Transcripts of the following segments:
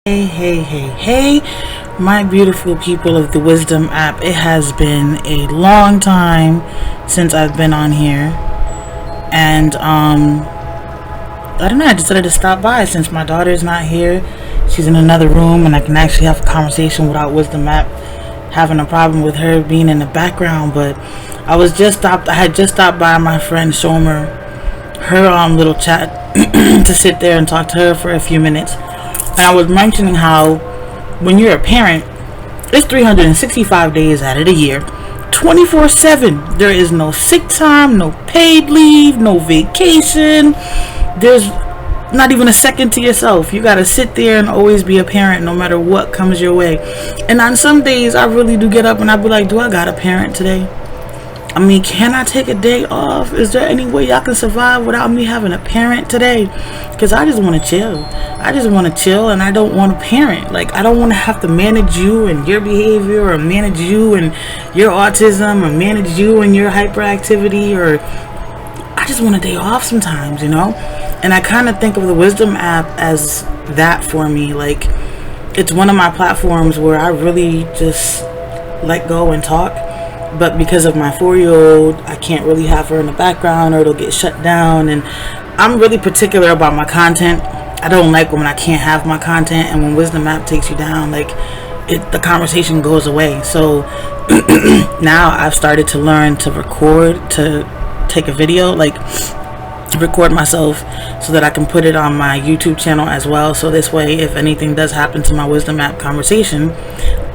Hey, my beautiful people of the Wisdom app. It has been a long time since I've been on here. And, I don't know, I decided to stop by since my daughter's not here. She's in another room and I can actually have a conversation without Wisdom app having a problem with her being in the background. But I had just stopped by my friend Shomer, her little chat to sit there and talk to her for a few minutes. And I was mentioning how when you're a parent, it's 365 days out of the year, 24/7. There is no sick time, no paid leave, no vacation. There's not even a second to yourself. You gotta sit there and always be a parent no matter what comes your way. And on some days, I really do get up and I be like, do I got a parent today? I mean, can I take a day off? Is there any way I can survive without me having a parent today? Because I just want to chill. I just want to chill and I don't want a parent. Like, I don't want to have to manage you and your behavior, or manage you and your autism, or manage you and your hyperactivity, or I just want a day off sometimes, you know? And I kind of think of the Wisdom app as that for me. Like, it's one of my platforms where I really just let go and talk. But because of my 4-year-old, I can't really have her in the background or it'll get shut down. And I'm really particular about my content. I don't like when I can't have my content, and when Wisdom app takes you down, like, the conversation goes away. So now I've started to learn to record, to take a video, like record myself so that I can put it on my YouTube channel as well. So this way, if anything does happen to my Wisdom app conversation,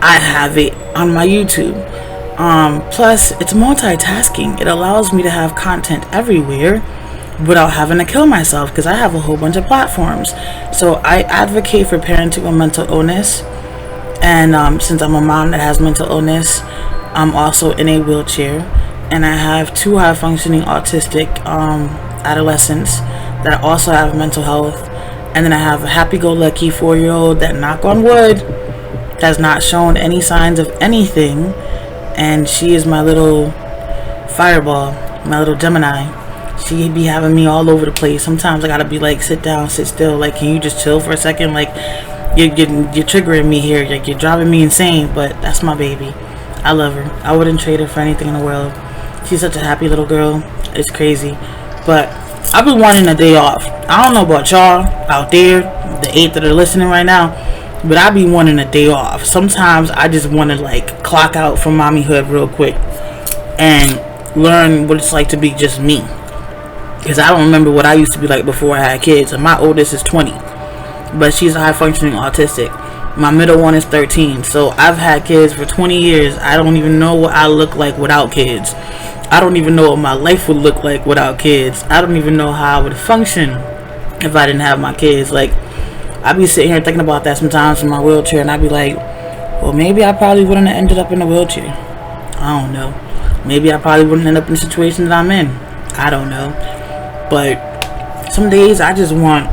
I have it on my YouTube. Plus it's multitasking. It allows me to have content everywhere without having to kill myself, because I have a whole bunch of platforms. So I advocate for parenting with mental illness, and since I'm a mom that has mental illness, I'm also in a wheelchair, and I have 2 high functioning autistic adolescents that also have mental health, and then I have a happy-go-lucky 4-year-old that, knock on wood, has not shown any signs of anything. And she is my little fireball, my little Gemini. She be having me all over the place. Sometimes I gotta be like, sit down, sit still. Like, can you just chill for a second? Like, you're triggering me here. You're driving me insane. But that's my baby. I love her. I wouldn't trade her for anything in the world. She's such a happy little girl. It's crazy. But I've been wanting a day off. I don't know about y'all out there, the 8 that are listening right now, but I be wanting a day off. Sometimes I just want to, like, clock out from mommyhood real quick and learn what it's like to be just me. Because I don't remember what I used to be like before I had kids. And my oldest is 20, but she's a high functioning autistic. My middle one is 13. So I've had kids for 20 years. I don't even know what I look like without kids. I don't even know what my life would look like without kids. I don't even know how I would function if I didn't have my kids. Like, I be sitting here thinking about that sometimes in my wheelchair, and I be like, well, maybe I probably wouldn't have ended up in a wheelchair. I don't know. Maybe I probably wouldn't end up in the situation that I'm in. I don't know. But some days I just want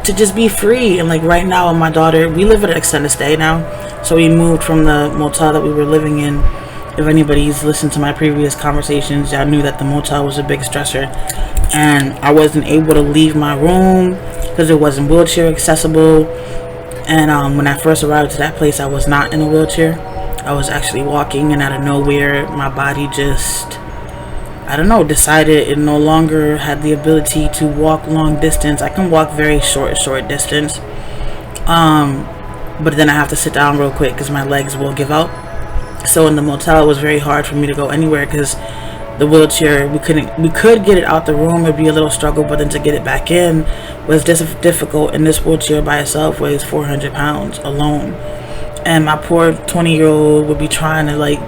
to just be free. And like right now with my daughter, we live at an extended stay now. So we moved from the motel that we were living in. If anybody's listened to my previous conversations, y'all knew that the motel was a big stressor. And I wasn't able to leave my room because it wasn't wheelchair accessible. And when I first arrived to that place, I was not in a wheelchair. I was actually walking, and out of nowhere my body just, I don't know, decided it no longer had the ability to walk long distance. I can walk very short distance, but then I have to sit down real quick because my legs will give out. So in the motel, it was very hard for me to go anywhere because the wheelchair, we could get it out the room. It'd be a little struggle, but then to get it back in was just difficult. And this wheelchair by itself weighs 400 pounds alone. And my poor 20-year-old would be trying to, like,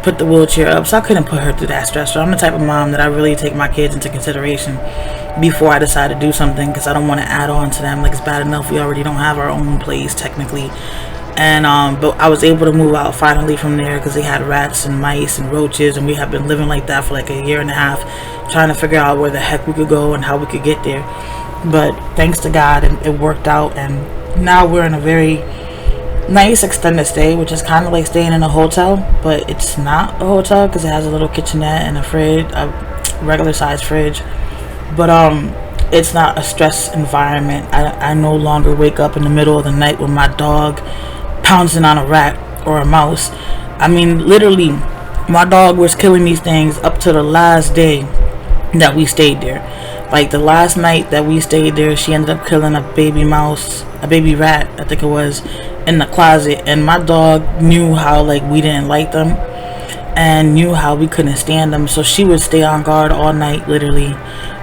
put the wheelchair up, so I couldn't put her through that stress. So I'm the type of mom that I really take my kids into consideration before I decide to do something, because I don't want to add on to them. Like, it's bad enough we already don't have our own place technically. And but I was able to move out finally from there because they had rats and mice and roaches, and we have been living like that for like a year and a half, trying to figure out where the heck we could go and how we could get there. But thanks to God, it worked out, and now we're in a very nice extended stay, which is kind of like staying in a hotel, but it's not a hotel because it has a little kitchenette and a fridge, a regular size fridge. But it's not a stress environment. I no longer wake up in the middle of the night with my dog pouncing on a rat or a mouse. I mean, literally, my dog was killing these things up to the last day that we stayed there. Like the last night that we stayed there, she ended up killing a baby mouse, a baby rat, I think it was, in the closet. And my dog knew how like we didn't like them and knew how we couldn't stand them, so she would stay on guard all night, literally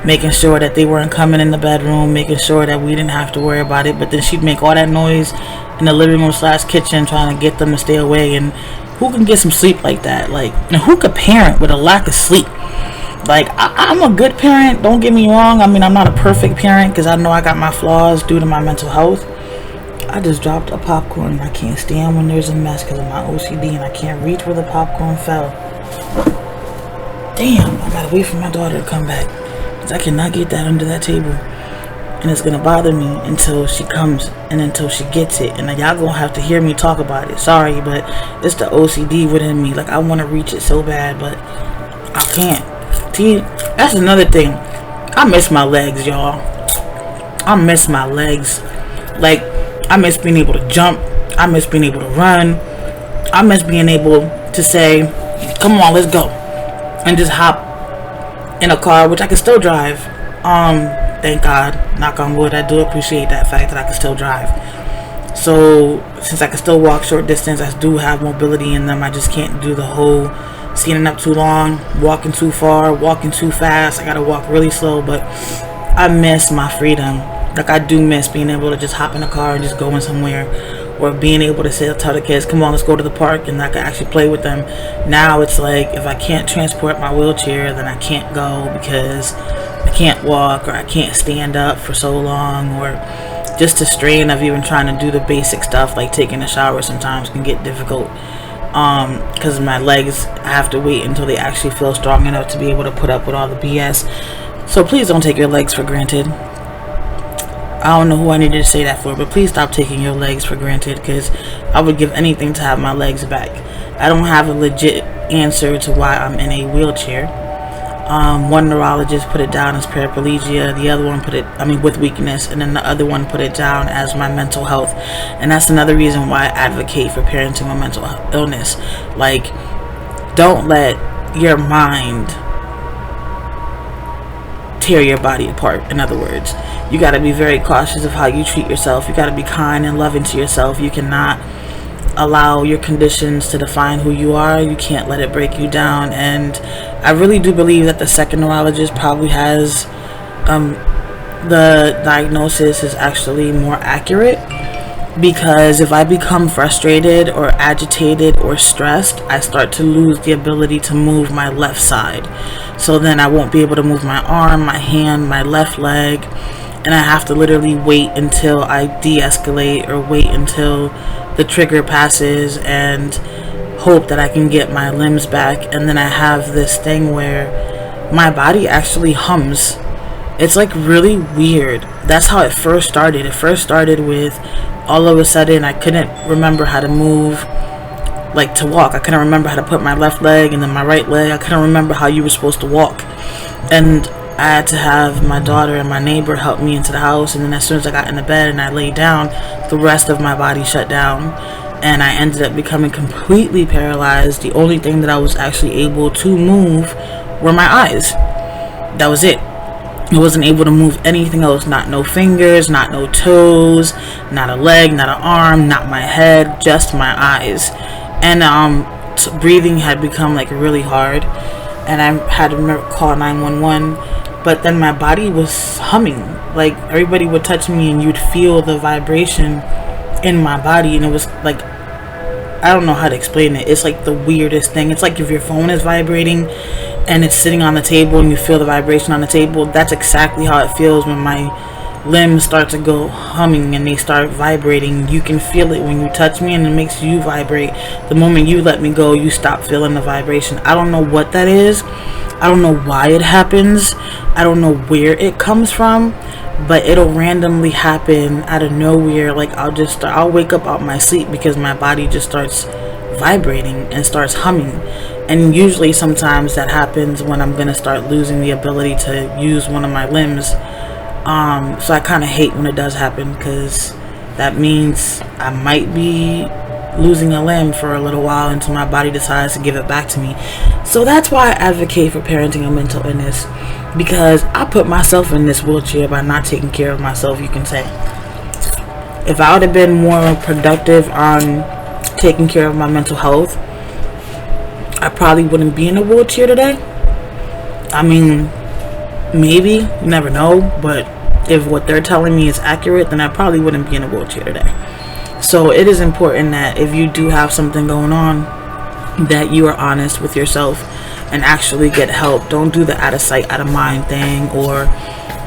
making sure that they weren't coming in the bedroom, making sure that we didn't have to worry about it. But then she'd make all that noise in the living room / kitchen trying to get them to stay away. And who can get some sleep like that? Like, and who could parent with a lack of sleep? Like, I'm a good parent, don't get me wrong. I mean, I'm not a perfect parent because I know I got my flaws due to my mental health. I just dropped a popcorn and I can't stand when there's a mess because of my OCD, and I can't reach where the popcorn fell. Damn, I gotta wait for my daughter to come back because I cannot get that under that table. And it's gonna bother me until she comes and until she gets it. And y'all gonna have to hear me talk about it. Sorry, but it's the OCD within me. Like, I want to reach it so bad, but I can't. See, that's another thing. I miss my legs, y'all. I miss my legs. Like, I miss being able to jump. I miss being able to run. I miss being able to say, come on, let's go. And just hop in a car, which I can still drive. Thank God, knock on wood, I do appreciate that fact that I can still drive. So, since I can still walk short distance, I do have mobility in them. I just can't do the whole standing up too long, walking too far, walking too fast. I gotta walk really slow, but I miss my freedom. Like, I do miss being able to just hop in a car and just going somewhere, or being able to say, tell the kids, come on, let's go to the park, and I can actually play with them. Now it's like, if I can't transport my wheelchair, then I can't go because I can't walk, or I can't stand up for so long, or just the strain of even trying to do the basic stuff like taking a shower sometimes can get difficult. Because my legs, I have to wait until they actually feel strong enough to be able to put up with all the BS. So please don't take your legs for granted. I don't know who I needed to say that for, but please stop taking your legs for granted, because I would give anything to have my legs back. I don't have a legit answer to why I'm in a wheelchair. One neurologist put it down as paraplegia, the other one put it, with weakness, and then the other one put it down as my mental health. And that's another reason why I advocate for parenting with mental illness. Like, don't let your mind tear your body apart. In other words, you got to be very cautious of how you treat yourself. You got to be kind and loving to yourself. You cannot allow your conditions to define who you are. You can't let it break you down. And I really do believe that the second neurologist probably has the diagnosis is actually more accurate, because if I become frustrated or agitated or stressed, I start to lose the ability to move my left side. So then I won't be able to move my arm, my hand, my left leg, and I have to literally wait until I de-escalate, or wait until the trigger passes and hope that I can get my limbs back. And then I have this thing where my body actually hums. It's like really weird. That's how it first started. It first started with, all of a sudden I couldn't remember how to move, like to walk. I couldn't remember how to put my left leg and then my right leg. I couldn't remember how you were supposed to walk. And I had to have my daughter and my neighbor help me into the house. And then as soon as I got in the bed and I laid down, the rest of my body shut down. And I ended up becoming completely paralyzed. The only thing that I was actually able to move were my eyes. That was it. I wasn't able to move anything else. Not no fingers, not no toes, not a leg, not an arm, not my head, just my eyes. And breathing had become like really hard, and I had to call 911. But then my body was humming. Like, everybody would touch me and you'd feel the vibration in my body, and it was like, I don't know how to explain it. It's like the weirdest thing. It's like if your phone is vibrating and it's sitting on the table and you feel the vibration on the table. That's exactly how it feels when my limbs start to go humming and they start vibrating. You can feel it when you touch me, and it makes you vibrate. The moment you let me go, you stop feeling the vibration. I don't know what that is. I don't know why it happens. I don't know where it comes from, but it'll randomly happen out of nowhere. Like, I'll wake up out my sleep because my body just starts vibrating and starts humming. And usually sometimes that happens when I'm gonna start losing the ability to use one of my limbs So I kind of hate when it does happen, because that means I might be losing a limb for a little while until my body decides to give it back to me. So that's why I advocate for parenting a mental illness, because I put myself in this wheelchair by not taking care of myself, you can say. If I would have been more productive on taking care of my mental health, I probably wouldn't be in a wheelchair today. I mean, maybe, you never know, but if what they're telling me is accurate, then I probably wouldn't be in a wheelchair today. So it is important that if you do have something going on, that you are honest with yourself and actually get help. Don't do the out of sight, out of mind thing, or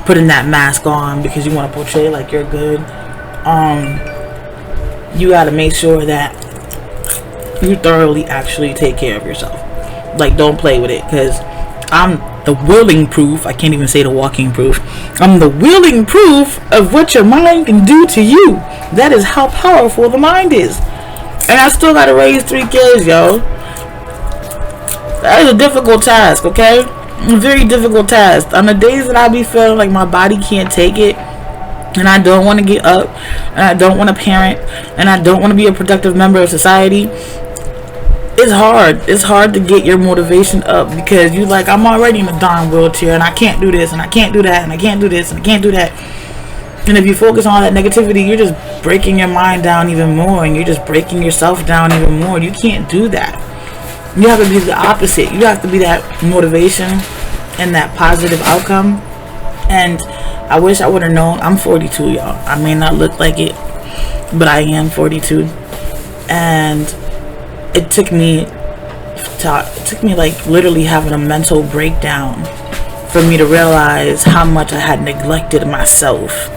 putting that mask on because you want to portray like you're good. You got to make sure that you thoroughly actually take care of yourself. Like, don't play with it, because I'm the willing proof. I can't even say the walking proof. I'm the willing proof of what your mind can do to you. That is how powerful the mind is. And I still gotta raise 3 kids, yo. That is a difficult task, okay? A very difficult task. On the days that I be feeling like my body can't take it, and I don't want to get up, and I don't want to parent, and I don't want to be a productive member of society, it's hard. It's hard to get your motivation up, because you like, I'm already in a darn wheelchair, and I can't do this, and I can't do that, and I can't do this, and I can't do that. And if you focus on that negativity, you're just breaking your mind down even more, and you're just breaking yourself down even more. You can't do that. You have to be the opposite. You have to be that motivation and that positive outcome. And I wish I would have known. I'm 42, y'all. I may not look like it, but I am 42. And it took me like literally having a mental breakdown for me to realize how much I had neglected myself,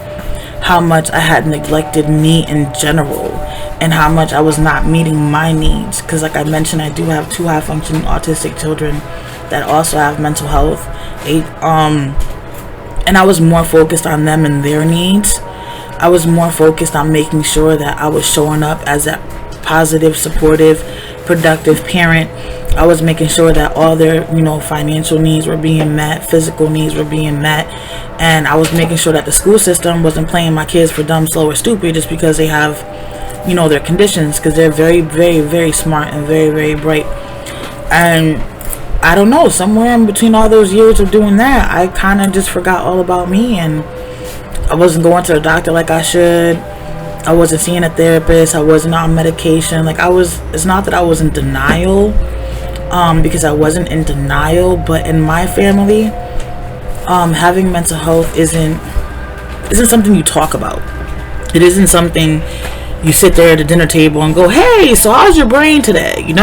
how much I had neglected me in general, and how much I was not meeting my needs. Because like I mentioned, I do have 2 high-functioning autistic children that also have mental health. And I was more focused on them and their needs. I was more focused on making sure that I was showing up as that positive, supportive, productive parent. I was making sure that all their, financial needs were being met, physical needs were being met, and I was making sure that the school system wasn't playing my kids for dumb, slow, or stupid just because they have, their conditions, because they're very, very, very smart and very, very bright. And I don't know, somewhere in between all those years of doing that, I kind of just forgot all about me, and I wasn't going to the doctor like I should. I wasn't seeing a therapist. I wasn't on medication. Like, it's not that I was in denial, because I wasn't in denial, but in my family, having mental health isn't something you talk about. It isn't something you sit there at the dinner table and go, hey, so how's your brain today?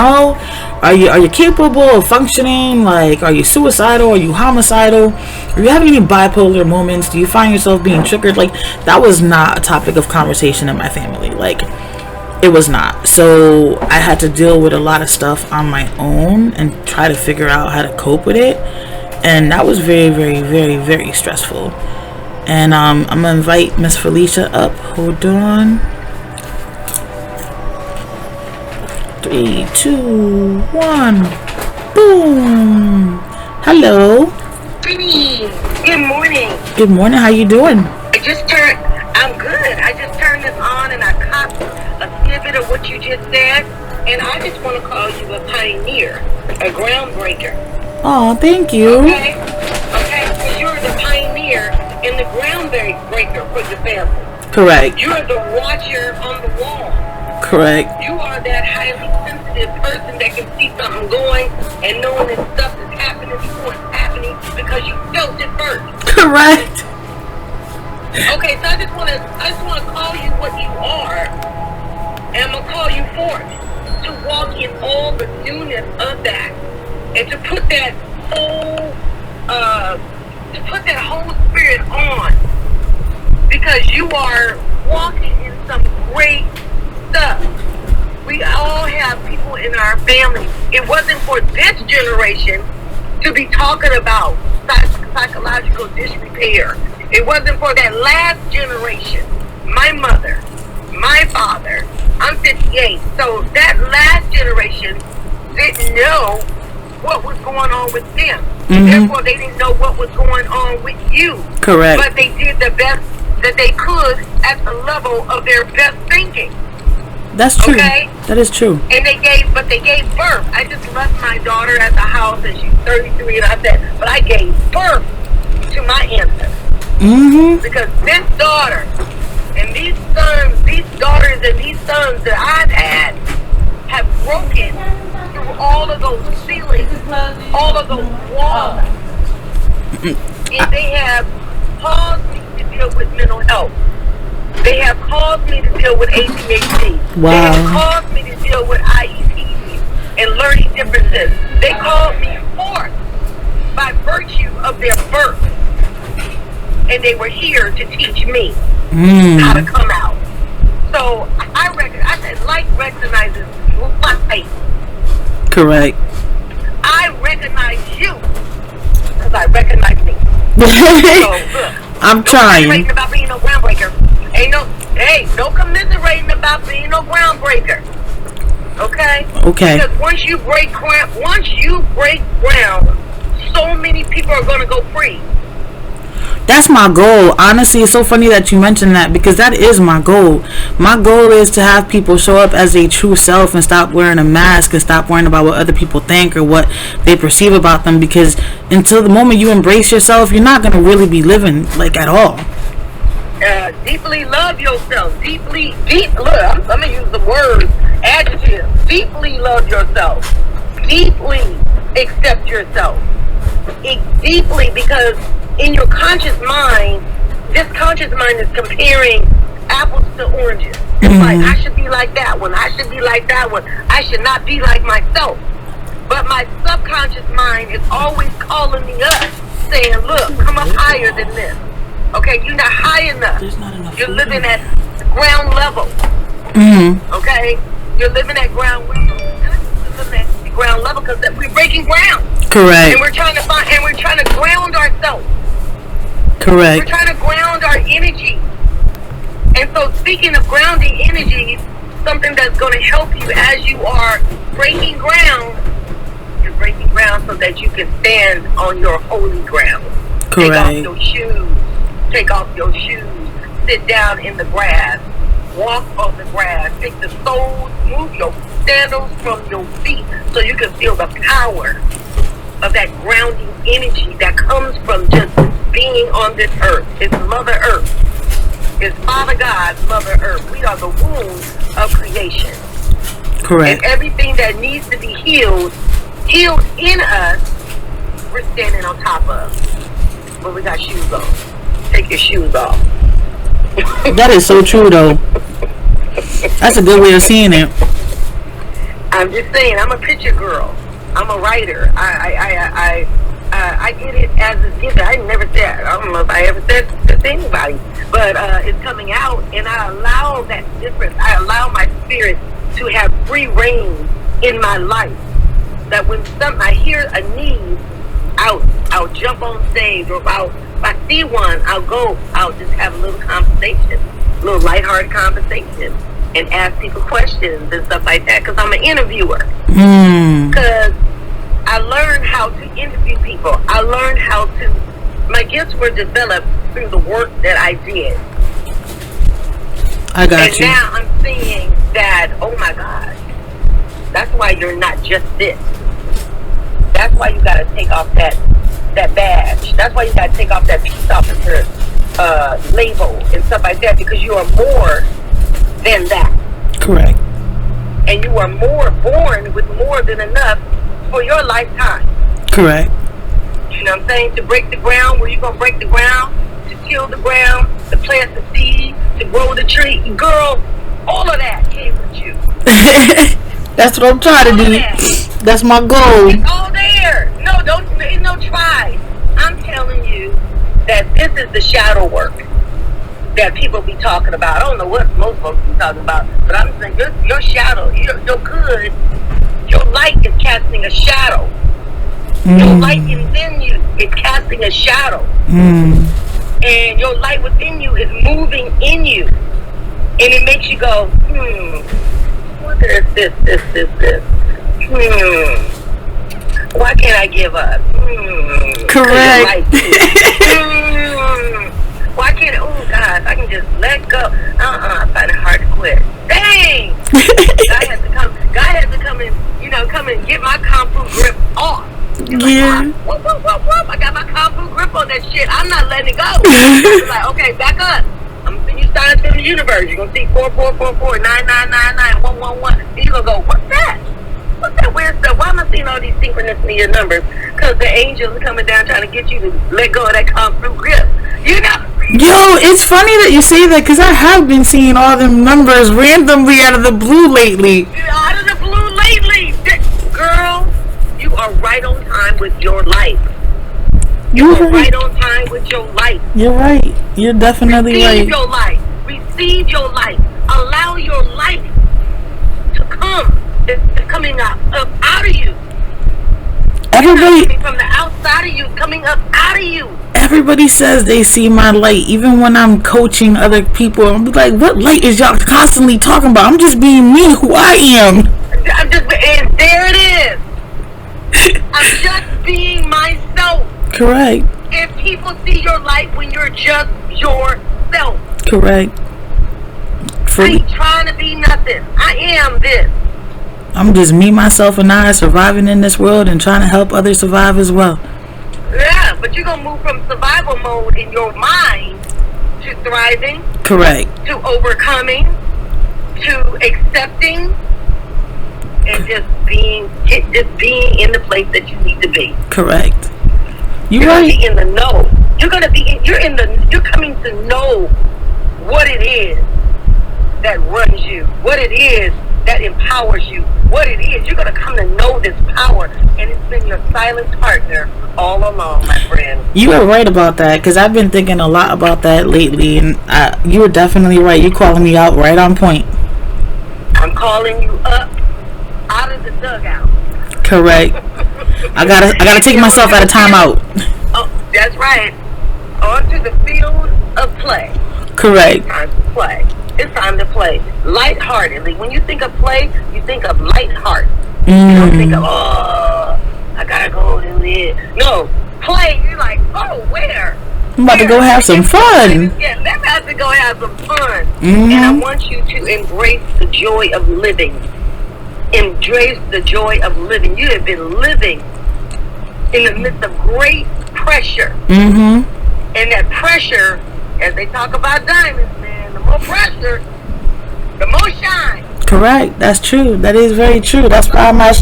Are you capable of functioning? Like, are you suicidal? Are you homicidal? Are you having any bipolar moments? Do you find yourself being triggered? Like, that was not a topic of conversation in my family. Like, it was not. So I had to deal with a lot of stuff on my own and try to figure out how to cope with it. And that was very, very, very, very stressful. And I'm going to invite Miss Felicia up. Hold on. 3, 2, 1. Boom. Hello. Good morning. Good morning. How you doing? I'm good. I just turned this on and I caught a snippet of what you just said. And I just want to call you a pioneer, a groundbreaker. Oh, thank you. Okay? Because you're the pioneer and the groundbreaker for the family. Correct. You're the watcher on the wall. Correct. You are that highly sensitive person that can see something going and knowing that stuff is happening before it's happening because you felt it first. Correct. Okay, so I just want to call you what you are, and I'm gonna call you forth to walk in all the newness of that, and to put that whole spirit on, because you are walking in some great stuff. We all have people in our family. It wasn't for this generation to be talking about psychological disrepair. It wasn't for that last generation. My mother, my father, I'm 58. So that last generation didn't know what was going on with them. Therefore, they didn't know what was going on with you. Correct. But they did the best that they could at the level of their best thinking. That's true. Okay? That is true. And they gave birth. I just left my daughter at the house, and she's 33, and I said, but I gave birth to my answer. Because this daughter and these sons, these daughters and these sons that I've had have broken through all of those ceilings, all of those walls. And they have caused me to deal with mental health. They have caused me to deal with ADHD. Wow. They have caused me to deal with IEPs and learning differences. They called me forth by virtue of their birth. And they were here to teach me how to come out. So I said, like recognizes life. Correct. I recognize you because I recognize me. So look, I'm trying. Commiserating about being no groundbreaker. No commiserating about being no groundbreaker. Okay? Okay. Because once you break ground, so many people are going to go free. That's my goal. Honestly, it's so funny that you mentioned that, because that is my goal. My goal is to have people show up as a true self and stop wearing a mask and stop worrying about what other people think or what they perceive about them, because until the moment you embrace yourself, you're not going to really be living like at all. Deeply love yourself. Look, I'm going to use the word adjective. Deeply love yourself. Deeply accept yourself. Deeply, because in your conscious mind, this conscious mind is comparing apples to oranges. It's like, I should be like that one. I should be like that one. I should not be like myself. But my subconscious mind is always calling me up, saying, look, come up higher than this. Okay, you're not high enough. There's not enough. You're living at ground level. Okay? You're living at ground level. You're living at ground level because we're breaking ground. Correct. And we're trying to ground ourselves. Correct. We're trying to ground our energy. And so, speaking of grounding energy, something that's going to help you as you are breaking ground, you're breaking ground so that you can stand on your holy ground. Correct. Take off your shoes. Sit down in the grass. Walk on the grass. Take the soles, move your sandals from your feet so you can feel the power of that grounding energy that comes from just being on this earth. It's Mother Earth. It's Father God, Mother Earth. We are the womb of creation. Correct. And everything that needs to be healed in us, we're standing on top of. But we got shoes on. Take your shoes off. That is so true, though. That's a good way of seeing it. I'm just saying, I'm a picture girl. I'm a writer. I get it as a gift. I never said, I don't know if I ever said this to anybody, but it's coming out, and I allow that difference. I allow my spirit to have free reign in my life. That when I hear a need, I'll jump on stage, or if I see one, I'll just have a little conversation, a little lighthearted conversation, and ask people questions and stuff like that, because I'm an interviewer. Because I learned how to interview people. I learned how to, my gifts were developed through the work that I did. I got you. And now I'm seeing that, oh my God, that's why you're not just this. That's why you got to take off that badge. That's why you got to take off that peace officer label and stuff like that, because you are more than that. Correct. And you are born with more than enough for your lifetime. Correct. You know what I'm saying? To break the ground, where you're going to break the ground, to till the ground, to plant the seed, to grow the tree. Girl, all of that came with you. That's what I'm trying to do. That's my goal. It's all there. No, ain't no try. I'm telling you that this is the shadow work that people be talking about. I don't know what most folks be talking about, but I'm saying your shadow, your good, your light is casting a shadow. Your light within you is casting a shadow. And your light within you is moving in you. And it makes you go, what is this? Why can't I give up? Correct. Why can't? Oh God, I can just let go. I find it hard to quit. Dang! God has to come. God has to come and come and get my kung fu grip off. Yeah. Like, whoop. I got my kung fu grip on that shit. I'm not letting it go. I'm like, okay, back up. I'm gonna send you signs from the universe. You're gonna see 4444 9999 111. And you're gonna go, what's that? What's that weird stuff? Why am I seeing all these synchronicity of numbers? Because the angels are coming down trying to get you to let go of that kung fu grip. You know? Yo, it's funny that you say that because I have been seeing all them numbers randomly out of the blue lately. Out of the blue lately. Girl, you are right on time with your life. You're right on time with your life. You're right. You're definitely right. Receive your life. Receive your life. Allow your life to come. It's coming up out of you. Everybody coming from the outside of you, coming up out of you. Everybody says they see my light. Even when I'm coaching other people, I'm like, what light is y'all constantly talking about? I'm just being me, who I am. And there it is. I'm just being myself. Correct. If people see your light when you're just yourself. Correct. I ain't trying to be nothing. I am this. I'm just me, myself, and I surviving in this world and trying to help others survive as well. Yeah, but you're going to move from survival mode in your mind to thriving. Correct. To overcoming. To accepting. And just being in the place that you need to be. Correct. You're right. Gonna be in the know. You're coming to know what it is that runs you. What it is that empowers you. What it is. You're going to come to know this power. And it's been your silent partner all along, my friend. You were right about that, because I've been thinking a lot about that lately. And you were definitely right. You're calling me out right on point. I'm calling you up out of the dugout. Correct. I gotta take myself out of timeout. Oh, that's right. Onto the field of play. Correct. It's time to play. It's time to play lightheartedly. When you think of play, you think of light heart. You don't think of, I gotta go do this. No, play. You're like, oh, where? I'm about to go have some fun. Yeah, let's have to go have some fun. And I want you to embrace the joy of living. Embrace the joy of living. You have been living in the midst of great pressure. And that pressure, as they talk about diamonds, man, the more pressure, the more shine. Correct. That's true. That is very true. That's why my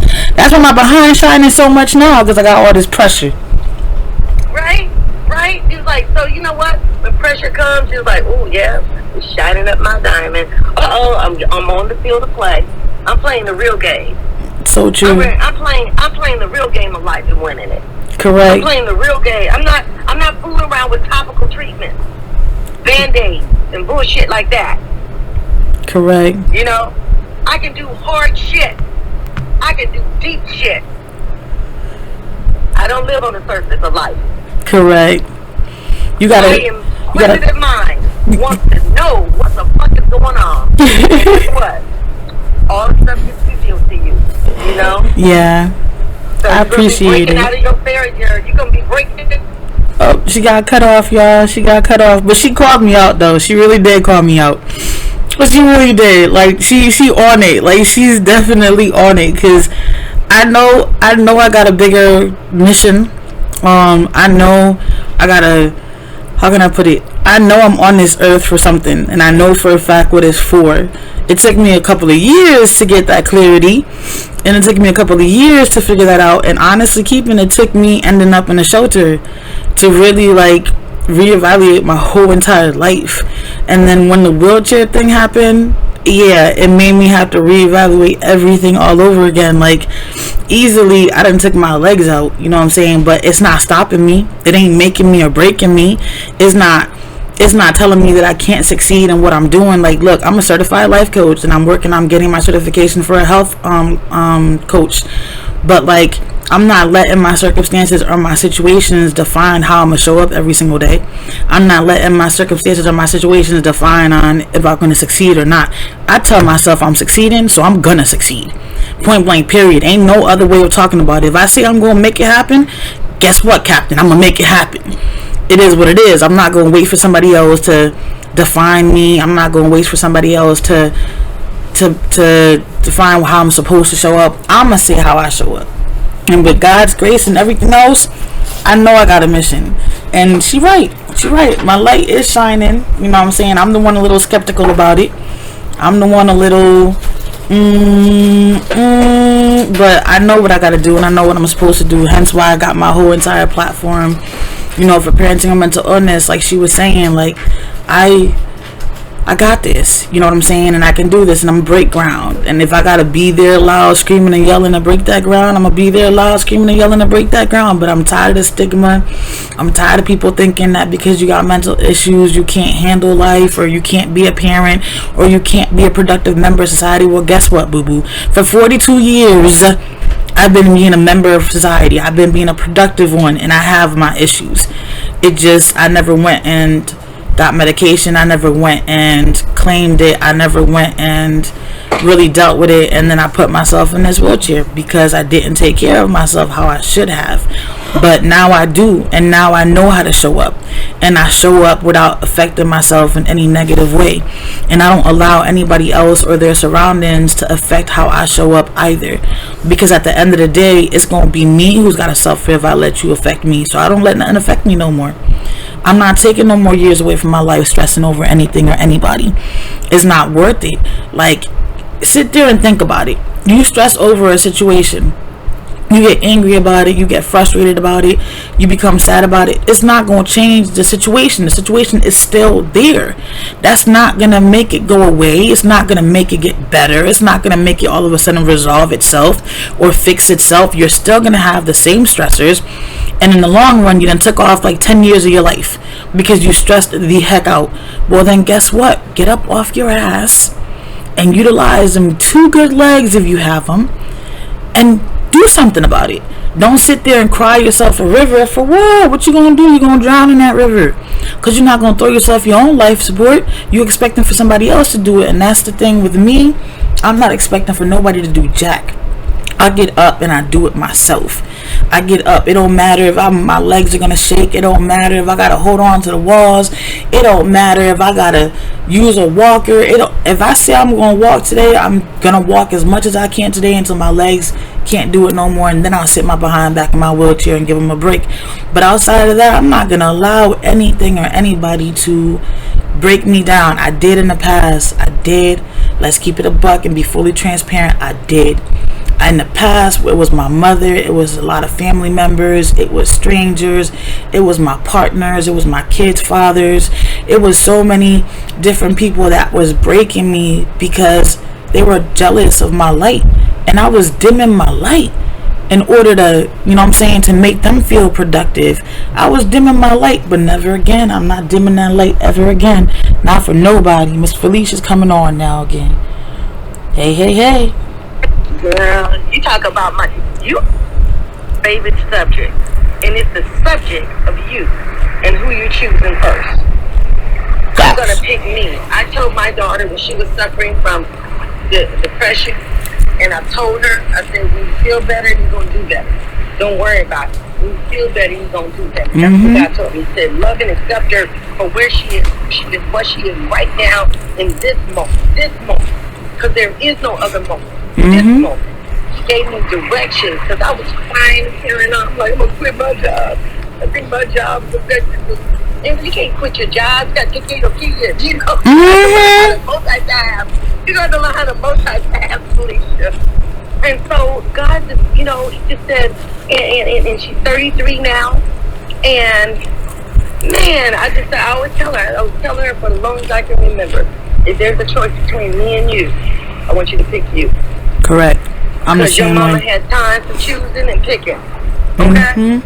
behind shining so much now, because I got all this pressure. Right? It's like, so you know what? When pressure comes, it's like, oh yeah, it's shining up my diamond. I'm on the field of play. I'm playing the real game. So true. I'm playing the real game of life and winning it. Correct. I'm playing the real game. I'm not fooling around with topical treatments, Band-Aids, and bullshit like that. Correct. You know, I can do hard shit. I can do deep shit. I don't live on the surface of life. Correct. You gotta. Mind wants to know what the fuck is going on. What? All the stuff gets revealed to you. You know? Yeah. So I appreciate it. Out of your fairy tale, you're gonna be breaking it. Oh, she got cut off, y'all. She got cut off, but she called me out though. She really did call me out. But she really did. Like she on it. Like she's definitely on it, because I know I got a bigger mission. I know I gotta, how can I put it? I know I'm on this earth for something, and I know for a fact what it's for. It took me a couple of years to get that clarity, and it took me a couple of years to figure that out. And honestly, it took me ending up in a shelter to really like reevaluate my whole entire life. And then when the wheelchair thing happened, yeah, it made me have to reevaluate everything all over again. Like easily I done took my legs out, you know what I'm saying, but it's not stopping me. It ain't making me or breaking me. It's not telling me that I can't succeed in what I'm doing. Like, look, I'm a certified life coach, and I'm working on getting my certification for a health coach. But like, I'm not letting my circumstances or my situations define how I'm gonna show up every single day. I'm not letting my circumstances or my situations define on if I'm gonna succeed or not. I tell myself I'm succeeding, so I'm gonna succeed. Point blank, period. Ain't no other way of talking about it. If I say I'm going to make it happen, guess what, Captain? I'm going to make it happen. It is what it is. I'm not going to wait for somebody else to define me. I'm not going to wait for somebody else to define how I'm supposed to show up. I'm going to say how I show up. And with God's grace and everything else, I know I got a mission. And she right. My light is shining. You know what I'm saying? I'm the one a little skeptical about it. I'm the one a little but I know what I gotta do, and I know what I'm supposed to do. Hence why I got my whole entire platform, you know, for parenting and mental illness. Like she was saying, like I got this, you know what I'm saying, and I can do this, and I'm gonna break ground. And if I gotta be there loud, screaming and yelling to break that ground, I'm gonna be there loud, screaming and yelling to break that ground. But I'm tired of the stigma. I'm tired of people thinking that because you got mental issues, you can't handle life, or you can't be a parent, or you can't be a productive member of society. Well, guess what, boo-boo? For 42 years, I've been being a member of society. I've been being a productive one, and I have my issues. It just, I never went and got medication. I never went and claimed it. I never went and really dealt with it. And then I put myself in this wheelchair because I didn't take care of myself how I should have. But now I do, and now I know how to show up, and I show up without affecting myself in any negative way. And I don't allow anybody else or their surroundings to affect how I show up either, because at the end of the day, it's going to be me who's got to suffer if I let you affect me. So I don't let nothing affect me no more. I'm not taking no more years away from my life stressing over anything or anybody. It's not worth it. Like, sit there and think about it. You stress over a situation, you get angry about it, you get frustrated about it, you become sad about it. It's not going to change the situation. The situation is still there. That's not going to make it go away. It's not going to make it get better. It's not going to make it all of a sudden resolve itself or fix itself. You're still going to have the same stressors. And in the long run, you then took off like 10 years of your life because you stressed the heck out. Well, then guess what? Get up off your ass and utilize them 2 good legs if you have them, and do something about it. Don't sit there and cry yourself a river. For what? What you gonna do? You're gonna drown in that river, because you're not gonna throw yourself your own life support. You're expecting for somebody else to do it. And that's the thing with me. I'm not expecting for nobody to do jack. I get up and I do it myself. I get up. It don't matter if my legs are gonna shake. It don't matter if I gotta hold on to the walls. It don't matter if I gotta use a walker. If I say I'm gonna walk today, I'm gonna walk as much as I can today until my legs can't do it no more, and then I'll sit my behind back in my wheelchair and give them a break. But outside of that, I'm not gonna allow anything or anybody to break me down. I did in the past. I did. Let's keep it a buck and be fully transparent. I did. In the past, it was my mother, it was a lot of family members, it was strangers, it was my partners, it was my kids' fathers. It was so many different people that was breaking me because they were jealous of my light, and I was dimming my light in order to, you know what I'm saying, to make them feel productive. I was dimming my light, but never again. I'm not dimming that light ever again. Not for nobody. Miss Felicia's coming on now again. Hey. Girl, you talk about you favorite subject, and it's the subject of you and who you're choosing first. I'm gonna pick me. I told my daughter when she was suffering from the depression, and I told her, I said, when you feel better, you're gonna do better. Don't worry about it. When you feel better, you're gonna do better. That's what God told me. He said, love and accept her for where she is. She is what she is right now in this moment. Because there is no other moment. This moment. She gave me direction, because I was crying and tearing up. I'm like, I'm going to quit my job. I think my job is affecting me. And you can't quit your job. You got to take care of your kids. You know, multitask. You got to learn how to multitask, Felicia. And so God just, you know, he just said, and she's 33 now. And man, I always tell her, I was telling her for the longest I can remember, if there's a choice between me and you, I want you to pick you. Correct. Because your mama had time for choosing and picking. Okay?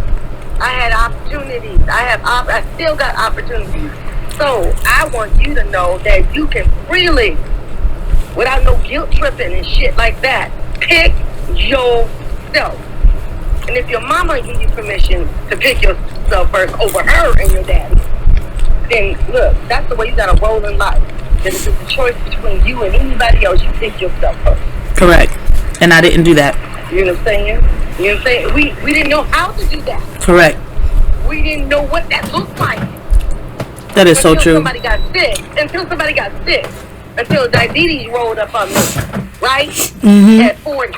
I had opportunities. I still got opportunities. So I want you to know that you can freely, without no guilt tripping and shit like that, pick yourself. And if your mama give you permission to pick yourself first over her and your daddy, then look, that's the way you gotta roll in life. That if it's a choice between you and anybody else, you pick yourself first. Correct. And I didn't do that. You know what I'm saying? You know what I'm saying? We didn't know how to do that. Correct. We didn't know what that looked like. That is so true. Somebody got sick. Until somebody got sick. Until diabetes rolled up on me. Right? Mm-hmm. At 40.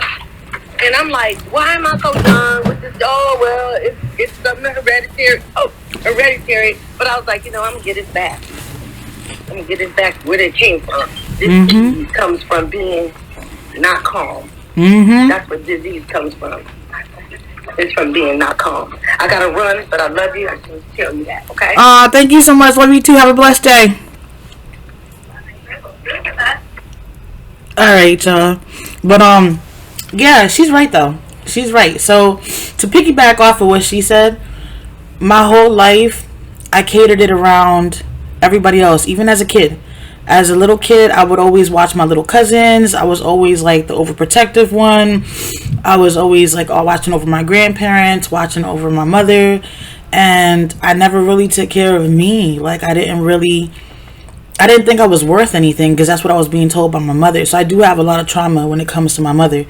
And I'm like, why am I so young with this? Oh, well, it's something hereditary. Oh, hereditary. But I was like, I'm going to get it back. I'm going to get it back where it came from. This disease comes from being not calm. Mm-hmm. That's what disease comes from. It's from being not calm. I got to run, but I love you. I just tell you that, okay? Thank you so much. Love you too. Have a blessed day. All right, y'all. But, yeah, she's right, though. She's right. So, to piggyback off of what she said, my whole life, I catered it around everybody else, even as a kid. As a little kid, I would always watch my little cousins. I was always, like, the overprotective one. I was always, like, watching over my grandparents, watching over my mother. And I never really took care of me. Like, I didn't think I was worth anything because that's what I was being told by my mother. So I do have a lot of trauma when it comes to my mother.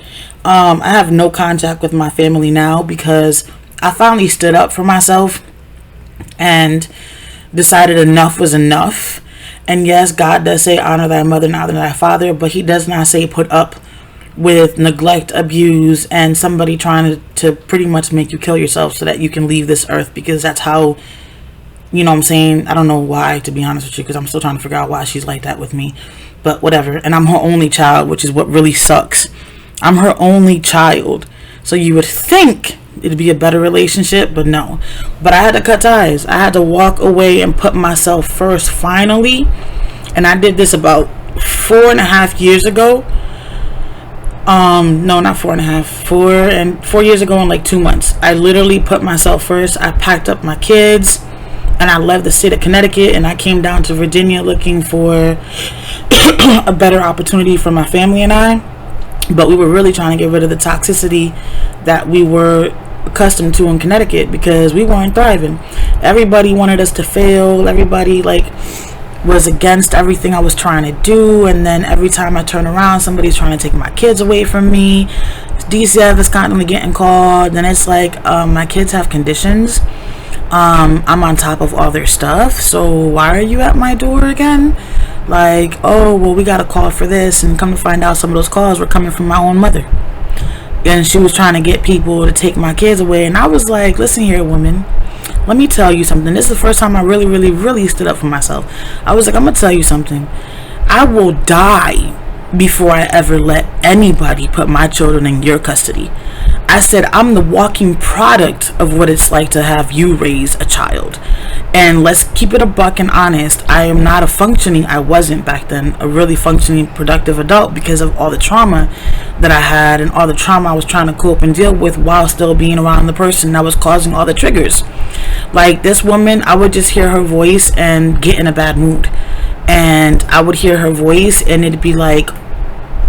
I have no contact with my family now because I finally stood up for myself and decided enough was enough. And yes, God does say honor thy mother and honor thy father, but he does not say put up with neglect, abuse, and somebody trying to pretty much make you kill yourself so that you can leave this earth, because that's how, you know what I'm saying? I don't know why, to be honest with you, because I'm still trying to figure out why she's like that with me. But whatever. And I'm her only child, which is what really sucks. I'm her only child. So you would think it'd be a better relationship, but no. But I had to cut ties. I had to walk away and put myself first, finally. And I did this about 4.5 years ago. No, not 4.5. 4 years ago in like 2 months. I literally put myself first. I packed up my kids. And I left the state of Connecticut and I came down to Virginia looking for a better opportunity for my family and I. But we were really trying to get rid of the toxicity that we were accustomed to in Connecticut because we weren't thriving. Everybody wanted us to fail. Everybody was against everything I was trying to do. And then every time I turn around, somebody's trying to take my kids away from me. DCF is constantly getting called. And it's like, my kids have conditions. I'm on top of all their stuff, so why are you at my door again? Like, oh, well, we got a call for this, and come to find out some of those calls were coming from my own mother. And she was trying to get people to take my kids away, and I was like, listen here, woman, let me tell you something. This is the first time I really, really, really stood up for myself. I was like, I'm going to tell you something. I will die before I ever let anybody put my children in your custody. I said, I'm the walking product of what it's like to have you raise a child. And let's keep it a buck and honest. I wasn't back then a really functioning, productive adult because of all the trauma that I had and all the trauma I was trying to cope and deal with while still being around the person that was causing all the triggers. Like this woman, I would just hear her voice and get in a bad mood. And I would hear her voice and it'd be like,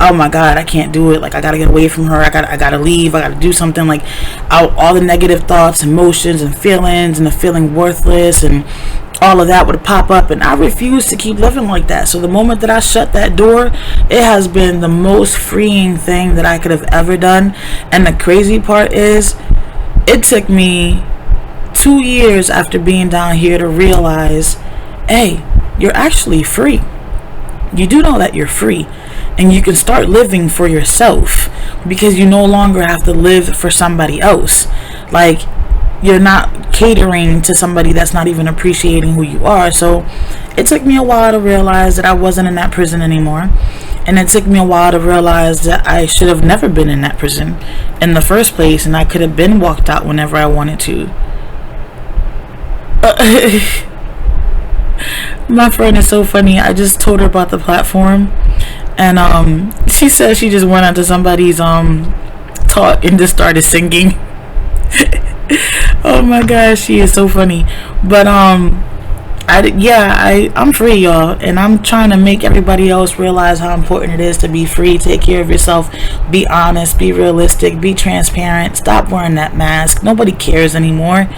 oh my God, I can't do it. Like, I gotta get away from her. I gotta leave. I gotta do something. Like, all the negative thoughts, emotions, and feelings, and the feeling worthless, and all of that would pop up. And I refuse to keep living like that. So the moment that I shut that door, it has been the most freeing thing that I could have ever done. And the crazy part is, it took me 2 years after being down here to realize, hey, you're actually free. You do know that you're free. And you can start living for yourself because you no longer have to live for somebody else. Like, you're not catering to somebody that's not even appreciating who you are. So it took me a while to realize that I wasn't in that prison anymore. And it took me a while to realize that I should have never been in that prison in the first place. And I could have been walked out whenever I wanted to. My friend is so funny. I just told her about the platform. And she said she just went onto somebody's talk and just started singing. Oh my gosh, she is so funny. But I'm free, y'all, and I'm trying to make everybody else realize how important it is to be free. Take care of yourself, be honest, be realistic, be transparent, stop wearing that mask. Nobody cares anymore.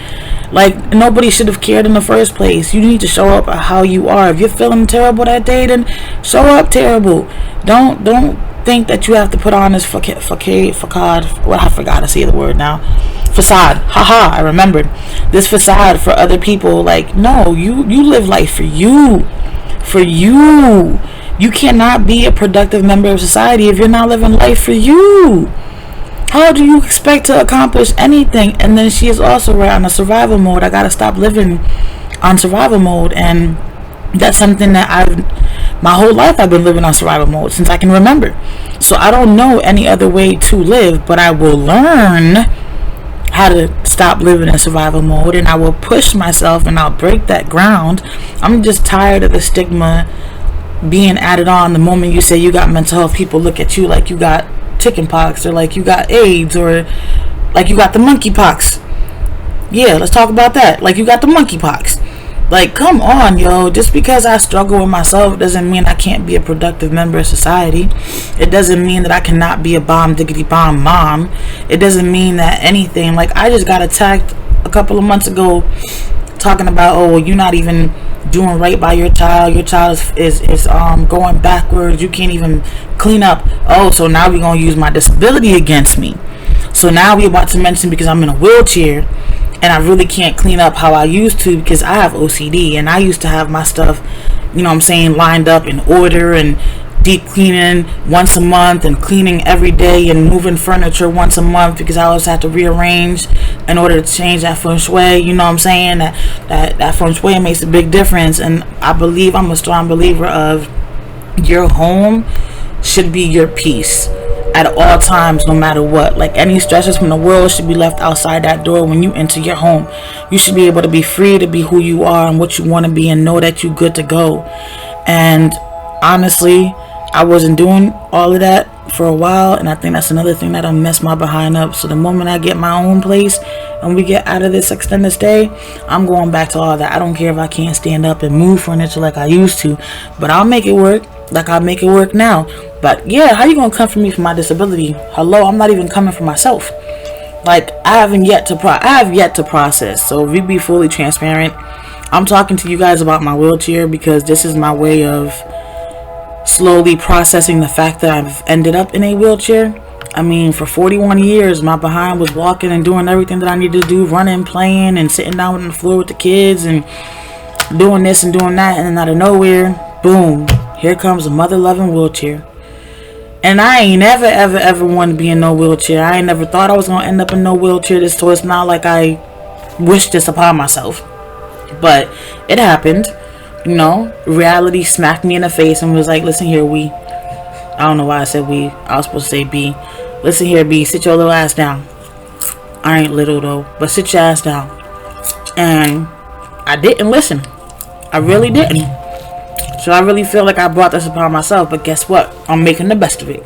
Like, nobody should have cared in the first place. You need to show up how you are. If you're feeling terrible that day, then show up terrible. Don't think that you have to put on this facade. Well, I forgot to say the word now. Facade. Haha, I remembered. This facade for other people. Like, no, you live life for you. For you. You cannot be a productive member of society if you're not living life for you. How do you expect to accomplish anything? And then she is also right on a survival mode. I gotta stop living on survival mode. And that's something that my whole life I've been living on survival mode since I can remember. So I don't know any other way to live, but I will learn how to stop living in survival mode, and I will push myself and I'll break that ground. I'm just tired of the stigma being added on the moment you say you got mental health. People look at you like you got chicken pox, or like you got AIDS, or like you got the monkey pox. Yeah, let's talk about that. Like you got the monkey pox. Like, come on, yo. Just because I struggle with myself doesn't mean I can't be a productive member of society. It doesn't mean that I cannot be a bomb diggity bomb mom. It doesn't mean that anything. Like, I just got attacked a couple of months ago talking about, oh, well, you're not even doing right by your child. Your child is going backwards. You can't even clean up. Oh, so now we're going to use my disability against me. So now we're about to mention because I'm in a wheelchair and I really can't clean up how I used to because I have OCD, and I used to have my stuff, you know what I'm saying, lined up in order, and deep cleaning once a month and cleaning every day and moving furniture once a month because I always have to rearrange in order to change that feng shui. You know what I'm saying? That feng shui makes a big difference. And I believe, I'm a strong believer of your home should be your peace at all times, no matter what. Like, any stresses from the world should be left outside that door when you enter your home. You should be able to be free to be who you are and what you want to be, and know that you're good to go. And honestly, I wasn't doing all of that for a while, and I think that's another thing that'll mess my behind up. So the moment I get my own place and we get out of this extended stay, I'm going back to all that. I don't care if I can't stand up and move furniture like I used to, but I'll make it work like I make it work now. But yeah, how you gonna come for me for my disability? Hello, I'm not even coming for myself. Like, I have yet to process. So if we be fully transparent, I'm talking to you guys about my wheelchair because this is my way of slowly processing the fact that I've ended up in a wheelchair. I mean, for 41 years, my behind was walking and doing everything that I needed to do, running, playing, and sitting down on the floor with the kids and doing this and doing that, and then out of nowhere, boom, here comes a mother-loving wheelchair. And I ain't ever wanted to be in no wheelchair. I ain't never thought I was going to end up in no wheelchair. So it's not like I wished this upon myself. But it happened. You know, reality smacked me in the face and was like, listen here, we. I don't know why I said we. I was supposed to say B. Listen here, B. Sit your little ass down. I ain't little, though. But sit your ass down. And I didn't listen. I really didn't. So I really feel like I brought this upon myself. But guess what? I'm making the best of it.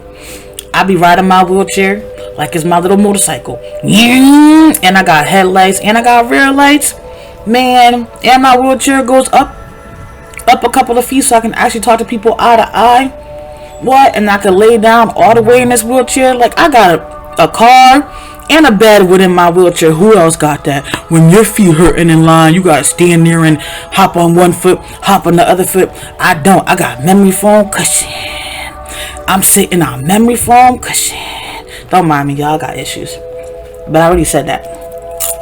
I be riding my wheelchair like it's my little motorcycle. And I got headlights. And I got rear lights. Man. And my wheelchair goes up a couple of feet so I can actually talk to people eye to eye. What? And I can lay down all the way in this wheelchair. Like, I got a car and a bed within my wheelchair. Who else got that? When your feet hurting in line, you gotta stand there and hop on one foot, hop on the other foot. I don't. I got memory foam cushion. I'm sitting on memory foam cushion. Don't mind me, y'all. I got issues. But I already said that.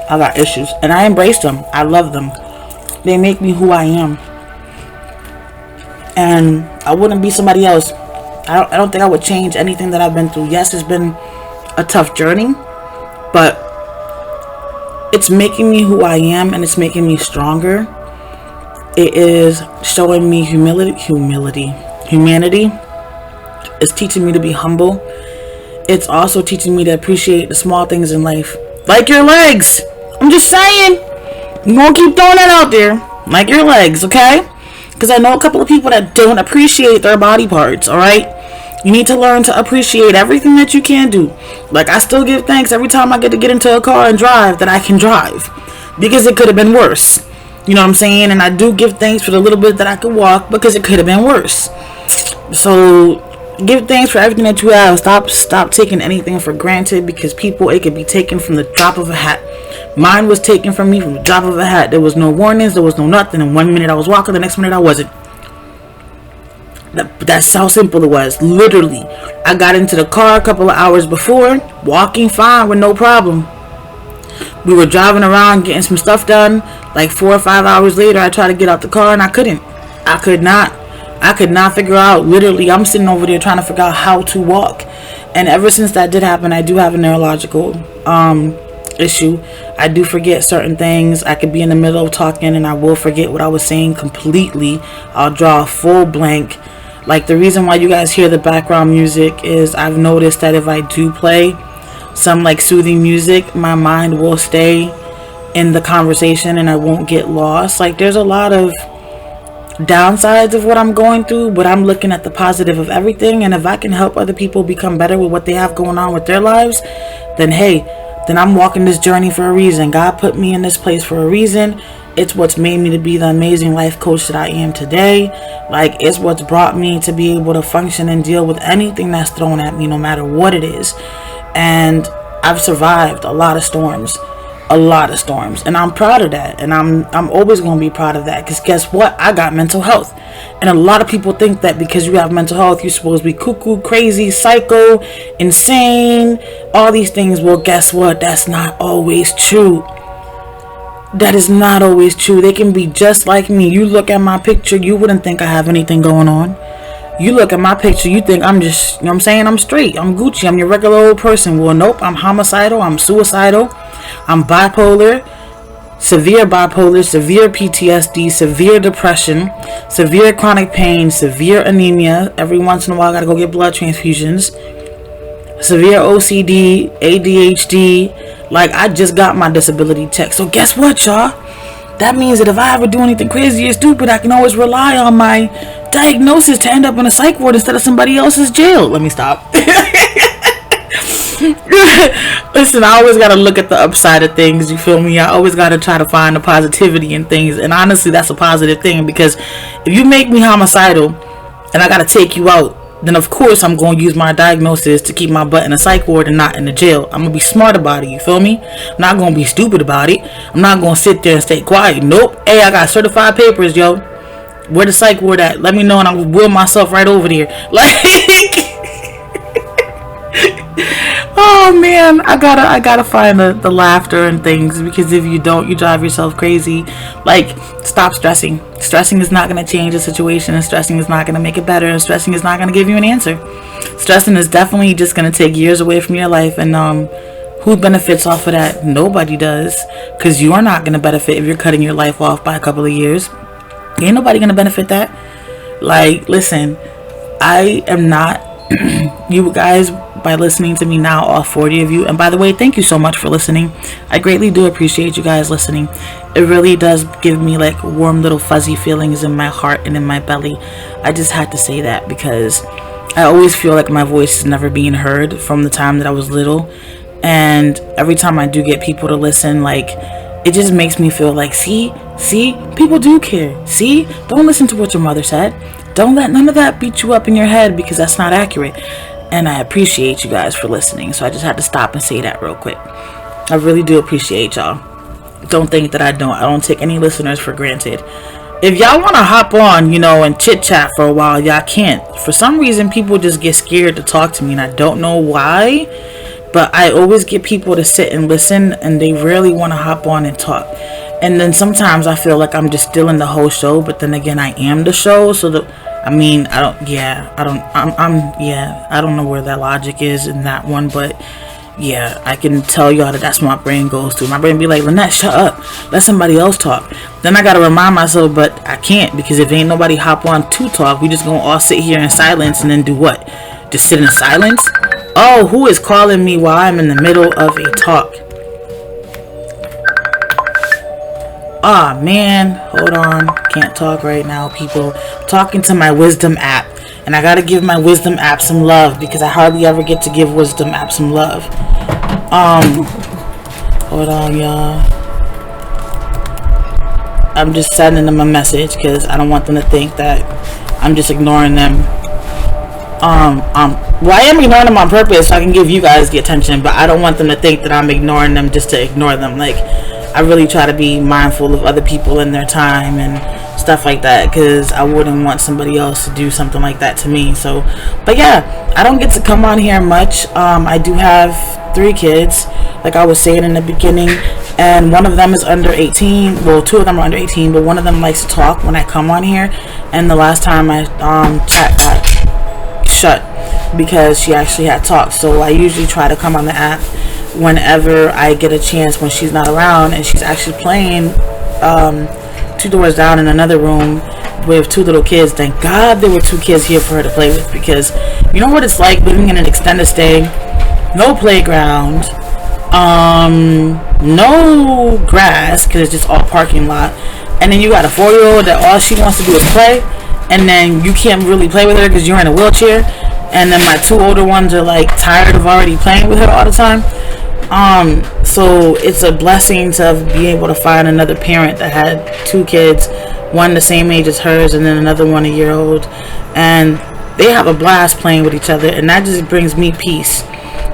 I got issues. And I embrace them. I love them. They make me who I am. And I wouldn't be somebody else. I don't think I would change anything that I've been through. Yes, it's been a tough journey, but it's making me who I am, and it's making me stronger. It is showing me humanity. It's teaching me to be humble. It's also teaching me to appreciate the small things in life, like your legs. I'm just saying. I'm gonna keep throwing that out there, like your legs, okay? Because I know a couple of people that don't appreciate their body parts, alright? You need to learn to appreciate everything that you can do. Like, I still give thanks every time I get into a car and drive that I can drive. Because it could have been worse. You know what I'm saying? And I do give thanks for the little bit that I could walk because it could have been worse. So, give thanks for everything that you have. Stop taking anything for granted, because people, it could be taken from the drop of a hat. Mine was taken from me from the drop of a hat. There was no warnings. There was no nothing. And 1 minute I was walking, the next minute I wasn't. That's how simple it was. Literally, I got into the car a couple of hours before, walking fine with no problem. We were driving around getting some stuff done. Like 4 or 5 hours later, I tried to get out the car and I couldn't. I could not figure out. Literally, I'm sitting over there trying to figure out how to walk. And ever since that did happen, I do have a neurological issue. I do forget certain things. I could be in the middle of talking and I will forget what I was saying completely. I'll draw a full blank. Like, the reason why you guys hear the background music is I've noticed that if I do play some like soothing music, my mind will stay in the conversation and I won't get lost. Like, there's a lot of downsides of what I'm going through, but I'm looking at the positive of everything. And if I can help other people become better with what they have going on with their lives, then hey, then I'm walking this journey for a reason. God put me in this place for a reason. It's what's made me to be the amazing life coach that I am today. Like, it's what's brought me to be able to function and deal with anything that's thrown at me, no matter what it is. And I've survived a lot of storms. And I'm proud of that. And I'm always going to be proud of that. Because guess what? I got mental health. And a lot of people think that because you have mental health, you're supposed to be cuckoo, crazy, psycho, insane, all these things. Well, guess what? That's not always true. That is not always true. They can be just like me. You look at my picture, you wouldn't think I have anything going on. You look at my picture, you think I'm just, you know what I'm saying? I'm straight. I'm Gucci. I'm your regular old person. Well, nope. I'm homicidal. I'm suicidal. I'm bipolar. Severe bipolar. Severe PTSD. Severe depression. Severe chronic pain. Severe anemia. Every once in a while, I gotta go get blood transfusions. Severe OCD. ADHD. Like, I just got my disability check. So guess what, y'all? That means that if I ever do anything crazy or stupid, I can always rely on my diagnosis to end up in a psych ward instead of somebody else's jail. Let me stop. Listen, I always got to look at the upside of things. You feel me? I always got to try to find the positivity in things. And honestly, that's a positive thing. Because if you make me homicidal and I got to take you out, then of course I'm going to use my diagnosis to keep my butt in a psych ward and not in the jail. I'm going to be smart about it, you feel me? I'm not going to be stupid about it. I'm not going to sit there and stay quiet. Nope. Hey, I got certified papers, yo. Where the psych ward at? Let me know and I'll wheel myself right over there. Like, oh man, I gotta find the laughter and things, because if you don't, you drive yourself crazy. Like, stop stressing. Stressing is not going to change the situation, and stressing is not going to make it better, and stressing is not going to give you an answer. Stressing is definitely just going to take years away from your life, and who benefits off of that? Nobody does, because you are not going to benefit if you're cutting your life off by a couple of years. Ain't nobody going to benefit that. Like, listen, I am not you guys, by listening to me now, all 40 of you, and by the way, thank you so much for listening. I greatly do appreciate you guys listening. It really does give me like warm little fuzzy feelings in my heart and in my belly. I just had to say that because I always feel like my voice is never being heard from the time that I was little, and every time I do get people to listen, like, it just makes me feel like, see, people do care. See, don't listen to what your mother said. Don't let none of that beat you up in your head, because that's not accurate. And I appreciate you guys for listening. So I just had to stop and say that real quick. I really do appreciate y'all. Don't think that I don't take any listeners for granted. If y'all want to hop on, and chit chat for a while, y'all can't. For some reason, people just get scared to talk to me, and I don't know why. But I always get people to sit and listen, and they rarely want to hop on and talk. And then sometimes I feel like I'm just still in the whole show, but then again, I am the show. So I don't know where that logic is in that one, but yeah, I can tell y'all that's what my brain goes to. My brain be like, Linette, shut up. Let somebody else talk. Then I got to remind myself, but I can't, because if ain't nobody hop on to talk, we just going to all sit here in silence and then do what? Just sit in silence? Oh, who is calling me while I'm in the middle of a talk? Ah, man, hold on. Can't talk right now, people. I'm talking to my Wisdom app, and I gotta give my Wisdom app some love, because I hardly ever get to give Wisdom app some love. Hold on, y'all. I'm just sending them a message, because I don't want them to think that I'm just ignoring them. Well, I am ignoring them on purpose so I can give you guys the attention, but I don't want them to think that I'm ignoring them just to ignore them. Like, I really try to be mindful of other people and their time, and stuff like that, because I wouldn't want somebody else to do something like that to me. So, but yeah, I don't get to come on here much. I do have 3 kids, like I was saying in the beginning, and one of them is under 18. Well, 2 of them are under 18, but one of them likes to talk when I come on here. And the last time my chat got shut because she actually had talked. So I usually try to come on the app whenever I get a chance when she's not around, and she's actually playing 2 doors down in another room with 2 little kids. Thank God there were 2 kids here for her to play with, because you know what it's like living in an extended stay, no playground, no grass because it's just all parking lot, and then you got a 4-year-old that all she wants to do is play, and then you can't really play with her because you're in a wheelchair, and then my 2 older ones are like tired of already playing with her all the time. So it's a blessing to be able to find another parent that had 2 kids, one the same age as hers and then another one a year old, and they have a blast playing with each other, and that just brings me peace,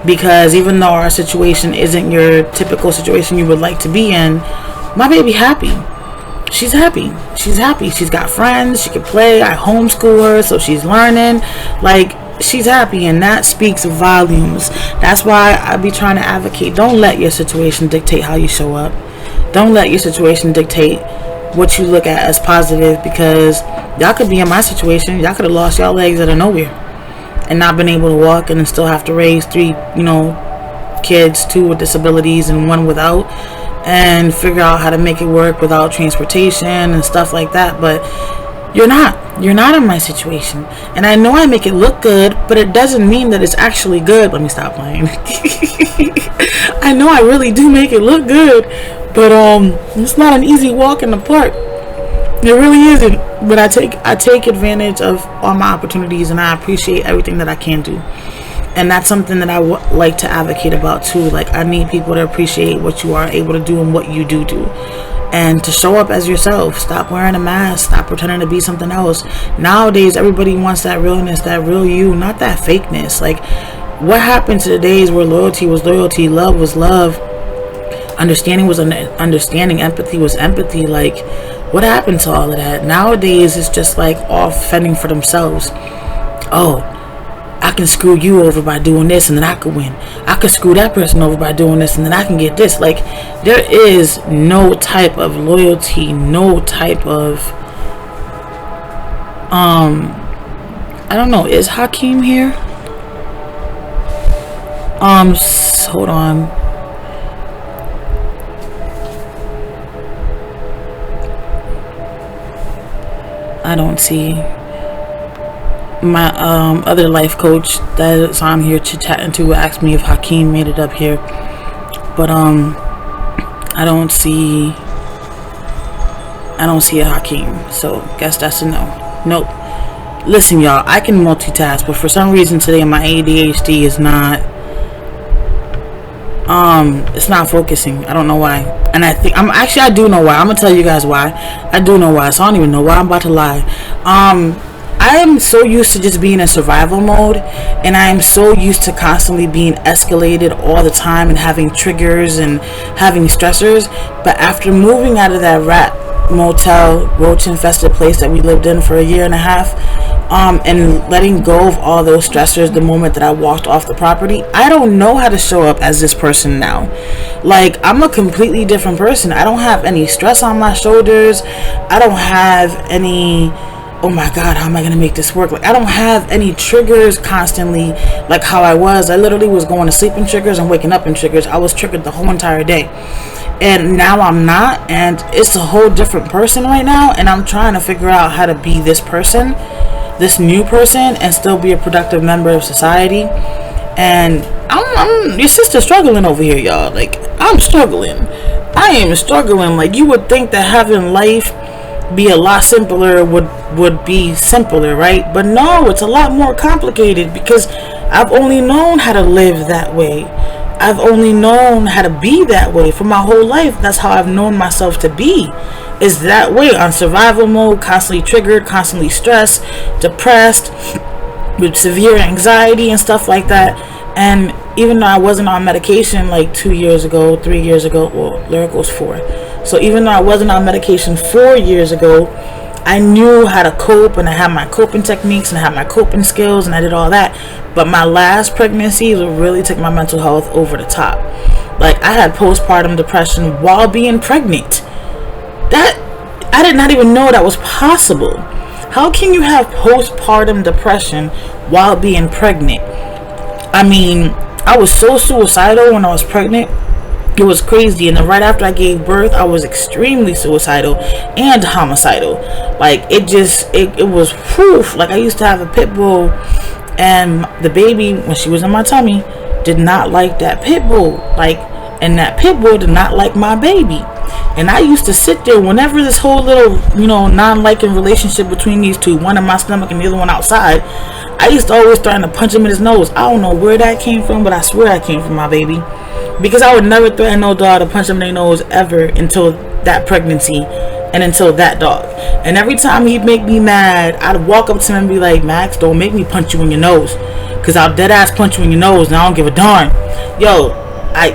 because even though our situation isn't your typical situation you would like to be in, my baby happy. She's happy. She's got friends. She can play. I homeschool her, so she's learning. Like, she's happy, and that speaks volumes. That's why I be trying to advocate. Don't let your situation dictate how you show up. Don't let your situation dictate what you look at as positive, because y'all could be in my situation. Y'all could have lost y'all legs out of nowhere and not been able to walk, and then still have to raise 3, kids, 2 with disabilities and 1 without, and figure out how to make it work without transportation and stuff like that. But you're not in my situation, and I know I make it look good, but it doesn't mean that it's actually good. Let me stop playing. I know I really do make it look good, but it's not an easy walk in the park. It really isn't. But I take advantage of all my opportunities, and I appreciate everything that I can do. And that's something that I like to advocate about too. Like, I need people to appreciate what you are able to do and what you do, and to show up as yourself. Stop wearing a mask. Stop pretending to be something else. Nowadays, everybody wants that realness, that real you, not that fakeness. Like, what happened to the days where loyalty was loyalty, love was love, understanding was understanding, empathy was empathy? Like, what happened to all of that? Nowadays, it's just like all fending for themselves. Oh, I can screw you over by doing this, and then I could win. I could screw that person over by doing this, and then I can get this. Like, there is no type of loyalty, no type of I don't know, is Hakeem here? Hold on. I don't see my other life coach that I'm here chit-chatting to asked me if Hakeem made it up here, but I don't see a Hakeem, so guess that's a no. Nope. Listen, y'all, I can multitask, but for some reason today my ADHD is not it's not focusing. I don't know why, and I do know why. I'm gonna tell you guys why. I do know why, so I don't even know why I'm about to lie. I am so used to just being in survival mode, and I am so used to constantly being escalated all the time and having triggers and having stressors. But after moving out of that rat motel, roach infested place that we lived in for a year and a half, and letting go of all those stressors the moment that I walked off the property, I don't know how to show up as this person now. Like, I'm a completely different person. I don't have any stress on my shoulders. I don't have any, oh my God, how am I going to make this work? Like, I don't have any triggers constantly like how I was. I literally was going to sleep in triggers and waking up in triggers. I was triggered the whole entire day. And now I'm not, and it's a whole different person right now, and I'm trying to figure out how to be this person, this new person, and still be a productive member of society. And I'm your sister struggling over here, y'all. Like, I'm struggling. I am struggling. Like, you would think that having life be a lot simpler would be simpler, right? But no, it's a lot more complicated, because I've only known how to live that way. I've only known how to be that way for my whole life. That's how I've known myself to be, is that way, on survival mode, constantly triggered, constantly stressed, depressed, with severe anxiety and stuff like that. And even though I wasn't on medication like 2 years ago, 3 years ago, well, Lyrical's 4. So even though I wasn't on medication 4 years ago, I knew how to cope, and I had my coping techniques, and I had my coping skills, and I did all that. But my last pregnancy really took my mental health over the top. Like, I had postpartum depression while being pregnant. That, I did not even know that was possible. How can you have postpartum depression while being pregnant? I mean, I was so suicidal when I was pregnant. It was crazy. And then right after I gave birth, I was extremely suicidal and homicidal. Like, it was proof. Like, I used to have a pit bull, and the baby, when she was in my tummy, did not like that pit bull. Like, and that pit bull did not like my baby. And I used to sit there whenever this whole little, non-liking relationship between these two, one in my stomach and the other one outside, I used to always threaten to punch him in his nose. I don't know where that came from, but I swear I came from my baby. Because I would never threaten no dog to punch him in their nose ever until that pregnancy and until that dog. And every time he'd make me mad, I'd walk up to him and be like, Max, don't make me punch you in your nose. Because I'll dead ass punch you in your nose and I don't give a darn. Yo, I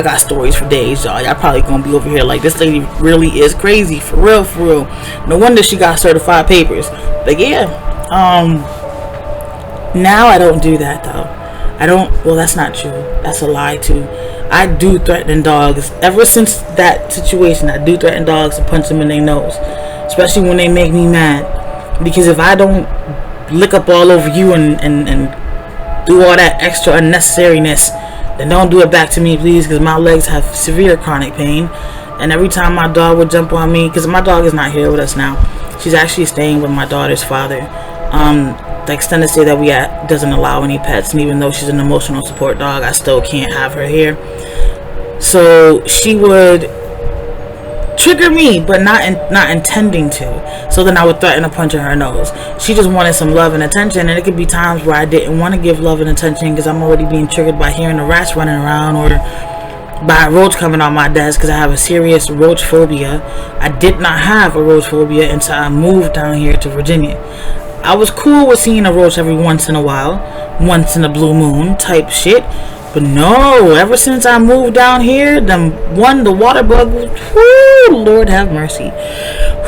got stories for days, y'all. Y'all probably gonna be over here like, this lady really is crazy. For real, for real. No wonder she got certified papers. But yeah, now I don't do that though. Well, that's not true. That's a lie too. I do threaten dogs. Ever since that situation, I do threaten dogs to punch them in their nose. Especially when they make me mad. Because if I don't lick up all over you and do all that extra unnecessariness, then don't do it back to me, please, because my legs have severe chronic pain. And every time my dog would jump on me, because my dog is not here with us now, she's actually staying with my daughter's father. The extended stay that we at doesn't allow any pets, and even though she's an emotional support dog, I still can't have her here. So she would trigger me, but not intending to. So then I would threaten to punch in her nose. She just wanted some love and attention, and it could be times where I didn't want to give love and attention because I'm already being triggered by hearing the rats running around or by a roach coming on my desk, because I have a serious roach phobia. I did not have a roach phobia until I moved down here to Virginia. I was cool with seeing a roach every once in a while, once in a blue moon type shit. But no, ever since I moved down here, the water bug, whoo, Lord have mercy.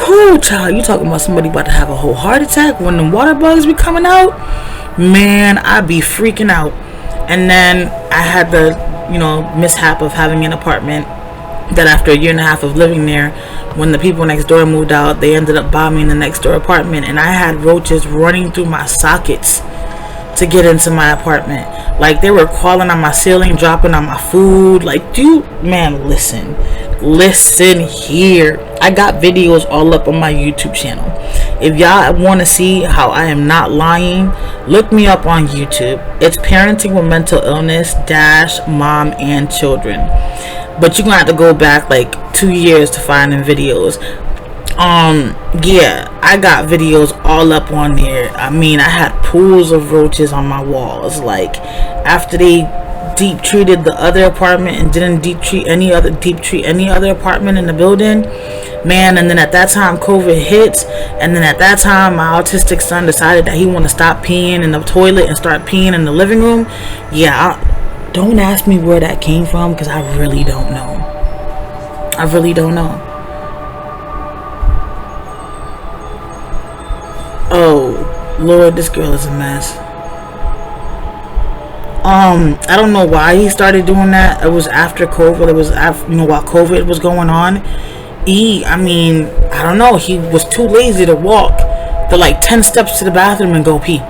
Whoo, child, you talking about somebody about to have a whole heart attack when the water bugs be coming out? Man, I'd be freaking out. And then I had the, mishap of having an apartment that after a year and a half of living there, when the people next door moved out, they ended up bombing the next door apartment, and I had roaches running through my sockets to get into my apartment. Like, they were crawling on my ceiling, dropping on my food. Like, dude, man, listen here. I got videos all up on my YouTube channel. If y'all want to see how I am not lying, look me up on YouTube. It's Parenting with Mental Illness - Mom and Children. But you're gonna have to go back like 2 years to find them videos. Yeah, I got videos all up on there. I mean, I had pools of roaches on my walls. Like, after they deep treated the other apartment and didn't deep treat any other apartment in the building, man. And then at that time COVID hit, and then at that time my autistic son decided that he want to stop peeing in the toilet and start peeing in the living room. Yeah, don't ask me where that came from, because I really don't know. Oh Lord, this girl is a mess. I don't know why he started doing that. It was after COVID. It was after, while COVID was going on. I don't know. He was too lazy to walk the like 10 steps to the bathroom and go pee.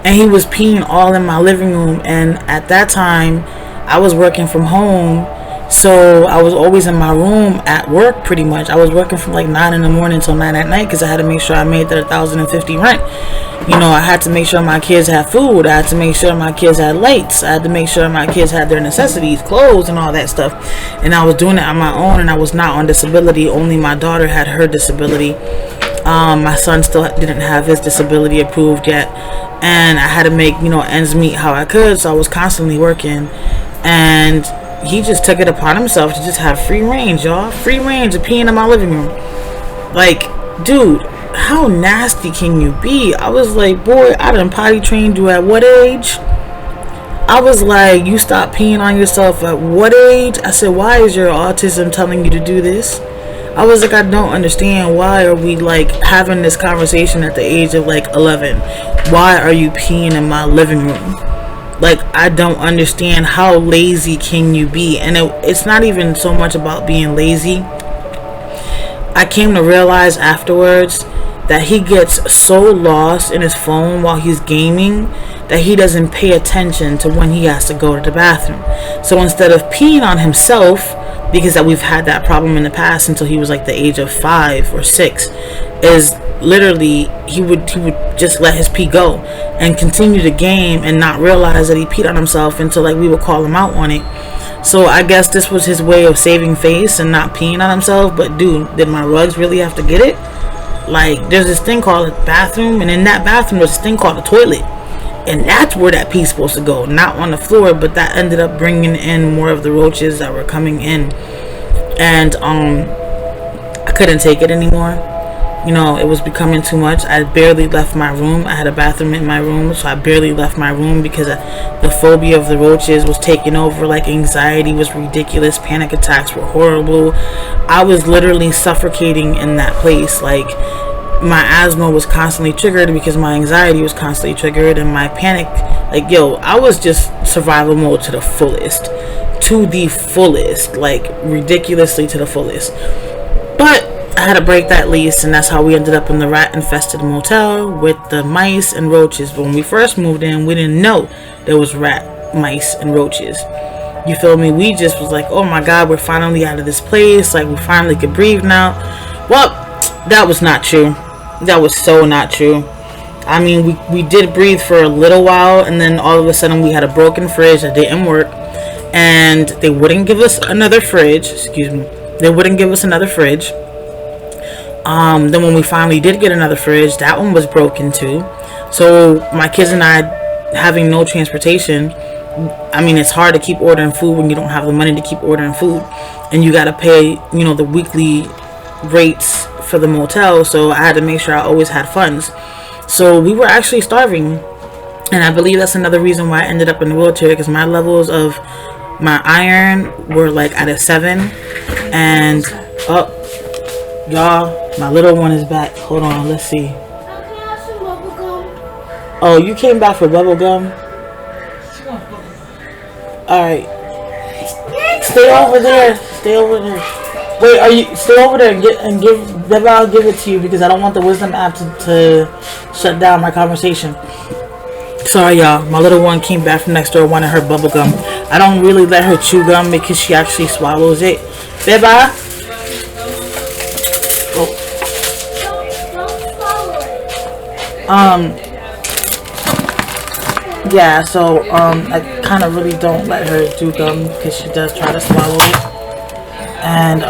And he was peeing all in my living room. And at that time, I was working from home. So I was always in my room at work pretty much. I was working from like 9 in the morning till 9 at night because I had to make sure I made that $1,050 rent. I had to make sure my kids had food. I had to make sure my kids had lights. I had to make sure my kids had their necessities, clothes and all that stuff. And I was doing it on my own, and I was not on disability. Only my daughter had her disability. My son still didn't have his disability approved yet. And I had to make, ends meet how I could. So I was constantly working. And he just took it upon himself to just have free range, y'all. Free range of peeing in my living room. Like, dude, how nasty can you be? I was like, boy, I done potty trained you at what age? I was like, you stop peeing on yourself at what age? I said, why is your autism telling you to do this? I was like, I don't understand. Why are we like having this conversation at the age of like 11? Why are you peeing in my living room? Like, I don't understand. How lazy can you be? And it's not even so much about being lazy. I came to realize afterwards that he gets so lost in his phone while he's gaming that he doesn't pay attention to when he has to go to the bathroom. So instead of peeing on himself, because that we've had that problem in the past until he was like the age of 5 or 6, is literally he would just let his pee go and continue the game and not realize that he peed on himself until like we would call him out on it. So I guess this was his way of saving face and not peeing on himself. But dude, did my rugs really have to get it? Like, there's this thing called a bathroom, and in that bathroom there's this thing called a toilet, and that's where that pee's supposed to go, not on the floor. But that ended up bringing in more of the roaches that were coming in, and I couldn't take it anymore. You know, it was becoming too much. I barely left my room. I had a bathroom in my room, so I barely left my room because the phobia of the roaches was taking over. Like, anxiety was ridiculous. Panic attacks were horrible. I was literally suffocating in that place. Like, my asthma was constantly triggered because my anxiety was constantly triggered, and my panic, like, yo, I was just survival mode to the fullest. To the fullest. Like, ridiculously to the fullest. But I had to break that lease, and that's how we ended up in the rat-infested motel with the mice and roaches. But when we first moved in, we didn't know there was rat, mice, and roaches. You feel me? We just was like, oh my God, we're finally out of this place. Like, we finally could breathe now. Well, that was not true. That was so not true. I mean, we did breathe for a little while, and then all of a sudden we had a broken fridge that didn't work, and they wouldn't give us another fridge. Excuse me. They wouldn't give us another fridge. Then when we finally did get another fridge, that one was broken too. So my kids and I, having no transportation, I mean, it's hard to keep ordering food when you don't have the money to keep ordering food, and you got to pay, you know, the weekly rates for the motel. So I had to make sure I always had funds. So we were actually starving, and I believe that's another reason why I ended up in the wheelchair, because my levels of my iron were like at a 7, and y'all, my little one is back. Hold on, let's see. Oh, you came back for bubble gum? Alright. Stay over there. Stay over there. Wait, are you stay over there and give Deb, I'll give it to you because I don't want the wisdom app to shut down my conversation. Sorry y'all, my little one came back from next door wanting her bubble gum. I don't really let her chew gum because she actually swallows it. Beba. Yeah, so I kind of really don't let her chew gum because she does try to swallow it. And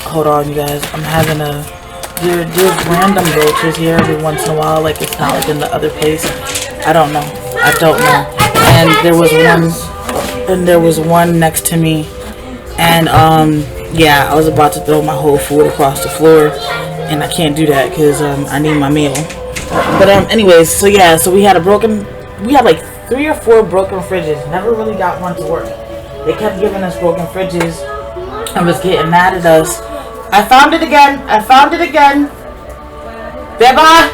hold on, you guys, I'm having there's random roaches here every once in a while, like it's not like in the other place. I don't know. And there was one next to me, and yeah, I was about to throw my whole food across the floor, and I can't do that because I need my meal. But anyways, so yeah, so we had like 3 or 4 broken fridges. Never really got one to work. They kept giving us broken fridges and was getting mad at us. I found it again. Beba!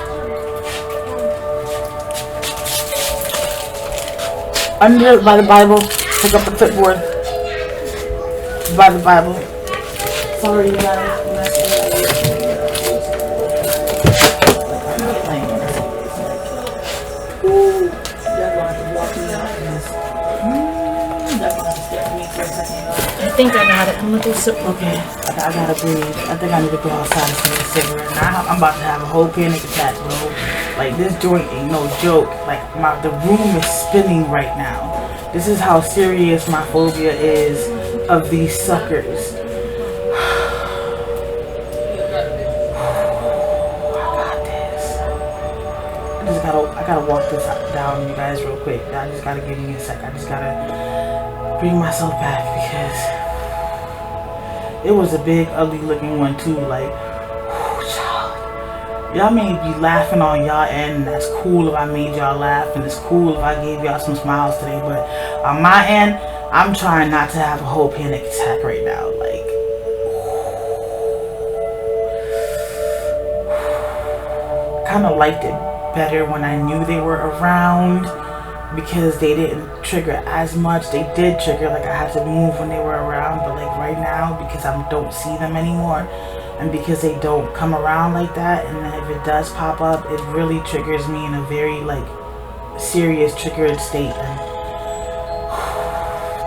Under by the Bible. Pick up the clipboard. By the Bible. Sorry, you guys. I think I got it. I'm gonna go sip. Okay, I gotta breathe. I think I need to go outside and smoke a cigarette. Now I'm about to have a whole panic attack, bro. Like, this joint ain't no joke. Like, the room is spinning right now. This is how serious my phobia is of these suckers. I gotta walk this down, you guys, real quick. I just gotta give me a sec. I just gotta bring myself back because it was a big, ugly looking one too. Like, y'all may be laughing on y'all end, and that's cool if I made y'all laugh, and it's cool if I gave y'all some smiles today. But on my end, I'm trying not to have a whole panic attack right now. Like, kind of liked it better when I knew they were around, because they didn't trigger as much. They did trigger, like I had to move when they were around, but like right now, because I don't see them anymore, and because they don't come around like that, and if it does pop up, it really triggers me in a very like serious triggered state, and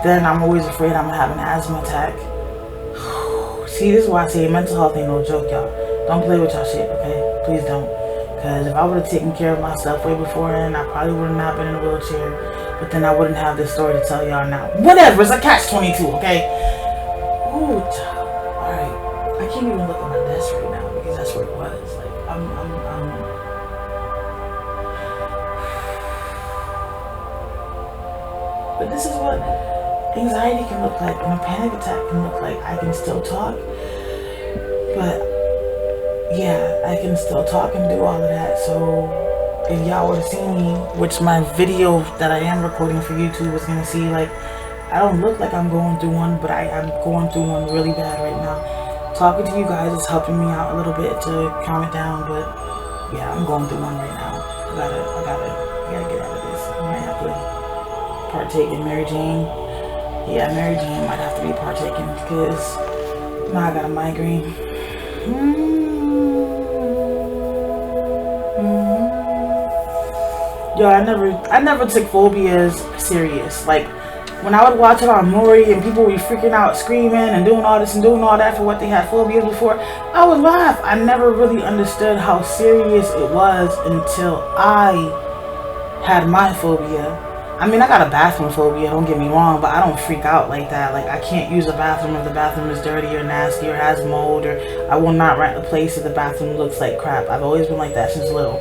then I'm always afraid I'm gonna have an asthma attack. See, this is why I say mental health ain't no joke, y'all. Don't play with y'all shit, okay? Please don't. Because if I would have taken care of myself way beforehand, I probably would have not been in a wheelchair. But then I wouldn't have this story to tell y'all now. Whatever, it's a catch-22, okay? Ooh, alright. I can't even look at my desk right now because that's where it was. Like, But this is what anxiety can look like, and a panic attack can look like. I can still talk, but yeah, I can still talk and do all of that. So if y'all would have seen me, which my video that I am recording for YouTube was gonna see, like, I don't look like I'm going through one, but I'm going through one really bad right now. Talking to you guys is helping me out a little bit to calm it down, but yeah, I'm going through one right now. I gotta get out of this. I might have to partake in Mary Jane. Yeah, Mary Jane might have to be partaking, because now I got a migraine. Yo, I never took phobias serious. Like, when I would watch it on Maury and people would be freaking out, screaming and doing all this and doing all that for what they had phobias before, I would laugh. I never really understood how serious it was until I had my phobia. I mean, I got a bathroom phobia, don't get me wrong, but I don't freak out like that. Like, I can't use a bathroom if the bathroom is dirty or nasty or has mold, or I will not rent a place if the bathroom looks like crap. I've always been like that since little.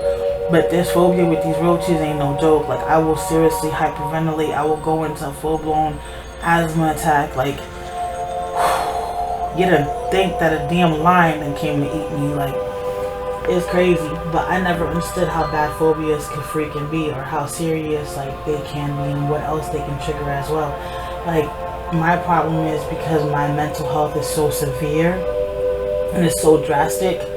But this phobia with these roaches ain't no joke. Like, I will seriously hyperventilate. I will go into a full-blown asthma attack. Like, you didn't think that a damn lion then came to eat me. Like, it's crazy. But I never understood how bad phobias can freaking be, or how serious, like, they can be, and what else they can trigger as well. Like, my problem is because my mental health is so severe and it's so drastic,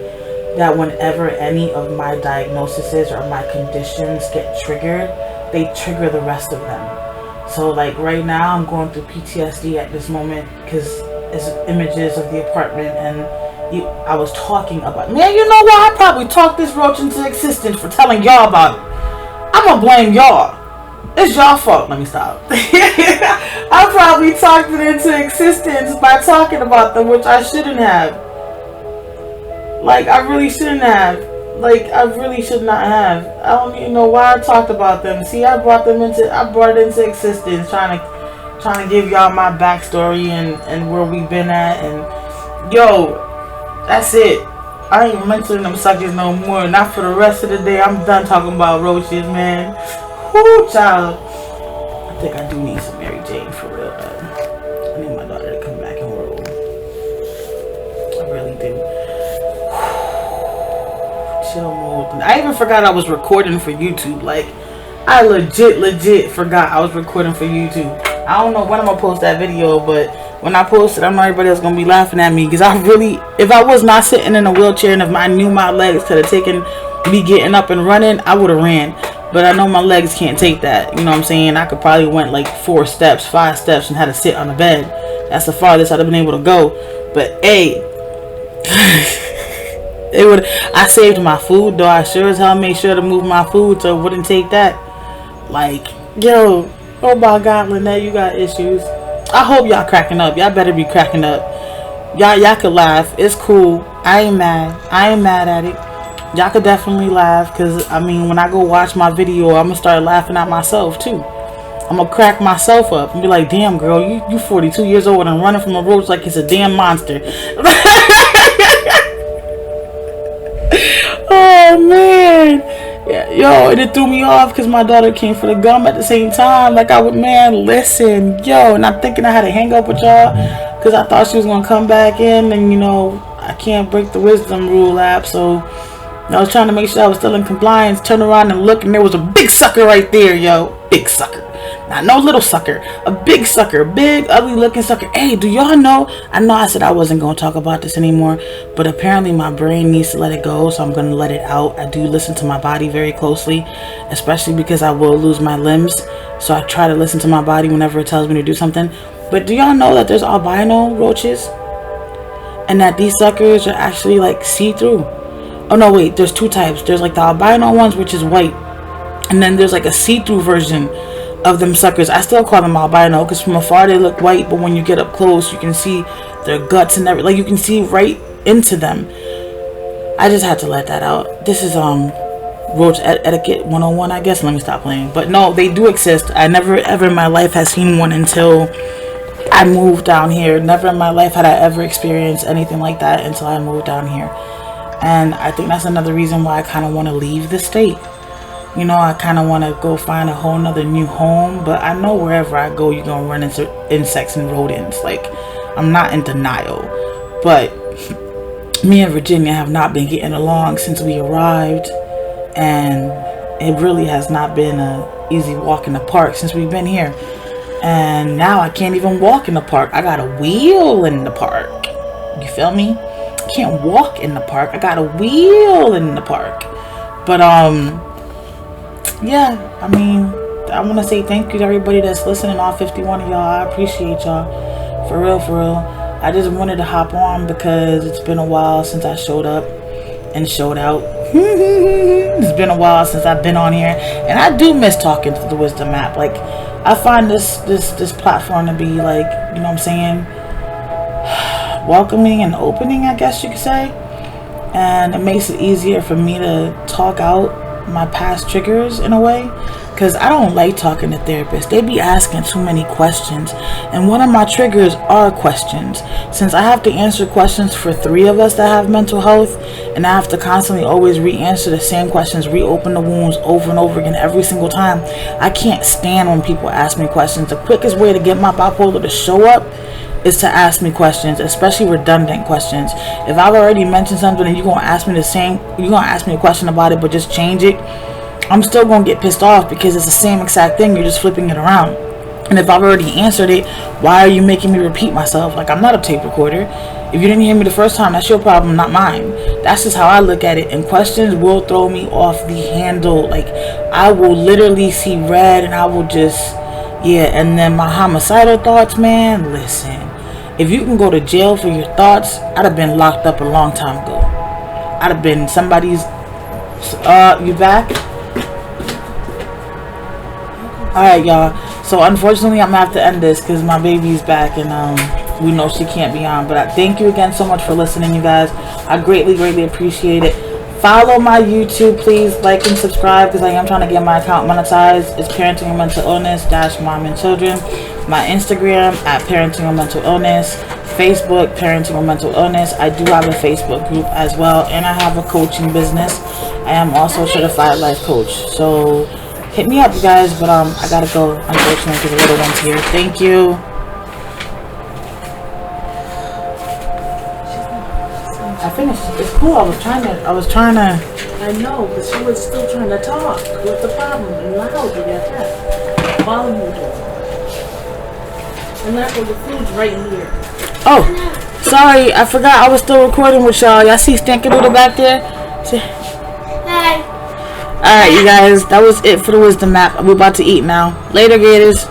that whenever any of my diagnoses or my conditions get triggered, they trigger the rest of them. So like right now I'm going through PTSD at this moment, because it's images of the apartment, and I was talking about, man, you know what, I probably talked this roach into existence for telling y'all about it. I'm gonna blame y'all. It's y'all fault. Let me stop. I probably talked it into existence by talking about them, which I shouldn't have. Like, I really shouldn't have. Like, I really should not have. I don't even know why I talked about them. See, I brought it into existence, trying to give y'all my backstory and where we've been at, and yo, that's it. I ain't mentioning them suckers no more. Not for the rest of the day. I'm done talking about roaches, man. Whoo, child. I think I do need some Mary Jane for real. I need my daughter to come back and roll. I really do. Chill mode. I even forgot I was recording for YouTube. Like, I legit forgot I was recording for YouTube. I don't know when I'm gonna post that video, but when I post it, I know everybody else gonna be laughing at me, because I really, if I was not sitting in a wheelchair and if I knew my legs could have taken me getting up and running, I would have ran. But I know my legs can't take that. You know what I'm saying? I could probably went like 4 steps, 5 steps, and had to sit on the bed. That's the farthest I'd have been able to go. But hey, I saved my food though. I sure as hell made sure to move my food so it wouldn't take that. Like, yo, oh my God, Linette, you got issues. I hope y'all cracking up. Y'all better be cracking up. Y'all could laugh. It's cool. I ain't mad at it. Y'all could definitely laugh, because I mean, when I go watch my video, I'm gonna start laughing at myself too. I'm gonna crack myself up and be like, damn girl, you 42 years old and running from a roach like it's a damn monster. Oh man, yeah, yo, and it threw me off because my daughter came for the gum at the same time. Like, I would, man, listen, yo, and I'm thinking I had to hang up with y'all because I thought she was gonna come back in, and you know, I can't break the wisdom rule app, so I was trying to make sure I was still in compliance. Turn around and look, and there was a big sucker right there, yo, big sucker. Not no little sucker. A big sucker. Big, ugly looking sucker. Hey, do y'all know? I know I said I wasn't going to talk about this anymore, but apparently my brain needs to let it go, so I'm going to let it out. I do listen to my body very closely, especially because I will lose my limbs. So I try to listen to my body whenever it tells me to do something. But do y'all know that there's albino roaches? And that these suckers are actually like see-through. Oh no, wait, there's two types. There's like the albino ones, which is white. And then there's like a see-through version of them suckers. I still call them albino because from afar they look white, but when you get up close you can see their guts and everything. Like you can see right into them. I just had to let that out. This is roach etiquette 101, I guess. Let me stop playing. But no, they do exist. I never ever in my life had seen one until I moved down here. Never in my life had I ever experienced anything like that until I moved down here. And I think that's another reason why I kind of want to leave the state. You know, I kind of want to go find a whole nother new home, but I know wherever I go, you're going to run into insects and rodents. Like, I'm not in denial, but me and Virginia have not been getting along since we arrived, and it really has not been a easy walk in the park since we've been here. And now I can't even walk in the park. I got a wheel in the park. You feel me? I can't walk in the park. I got a wheel in the park. But, yeah, I mean, I want to say thank you to everybody that's listening, all 51 of y'all. I appreciate y'all. For real, for real. I just wanted to hop on because it's been a while since I showed up and showed out. It's been a while since I've been on here. And I do miss talking to the Wisdom app. Like, I find this platform to be like, you know what I'm saying, welcoming and opening, I guess you could say. And it makes it easier for me to talk out my past triggers in a way, because I don't like talking to therapists. They be asking too many questions, and one of my triggers are questions. Since I have to answer questions for 3 of us that have mental health, and I have to constantly always re-answer the same questions, reopen the wounds over and over again every single time, I can't stand when people ask me questions. The quickest way to get my bipolar to show up is to ask me questions, especially redundant questions. If I've already mentioned something and you're gonna ask me a question about it but just change it, I'm still gonna get pissed off because it's the same exact thing, you're just flipping it around. And if I've already answered it, why are you making me repeat myself? Like, I'm not a tape recorder. If you didn't hear me the first time, that's your problem, not mine. That's just how I look at it. And questions will throw me off the handle. Like, I will literally see red and I will just, yeah. And then my homicidal thoughts, man, listen. If you can go to jail for your thoughts, I'd have been locked up a long time ago. I'd have been somebody's, you back? Alright, y'all. So, unfortunately, I'm going to have to end this because my baby's back and we know she can't be on. But I thank you again so much for listening, you guys. I greatly, greatly appreciate it. Follow my YouTube, please. Like and subscribe because I am trying to get my account monetized. It's Parenting and Mental Illness - Mom and Children. My Instagram at Parenting and Mental Illness. Facebook, Parenting and Mental Illness. I do have a Facebook group as well. And I have a coaching business. I am also a certified life coach. So hit me up, you guys. But I gotta go, unfortunately, because the little one's here. Thank you. I finished. It's cool. I was trying to. I know, but she was still trying to talk. What's the problem? And loud, you got that. Volume door. And that's where the food's right here. Oh, sorry. I forgot I was still recording with y'all. Y'all see Stinkerdoodle back there? Hi. Alright, you guys. That was it for the Wisdom app. We're about to eat now. Later, Gators.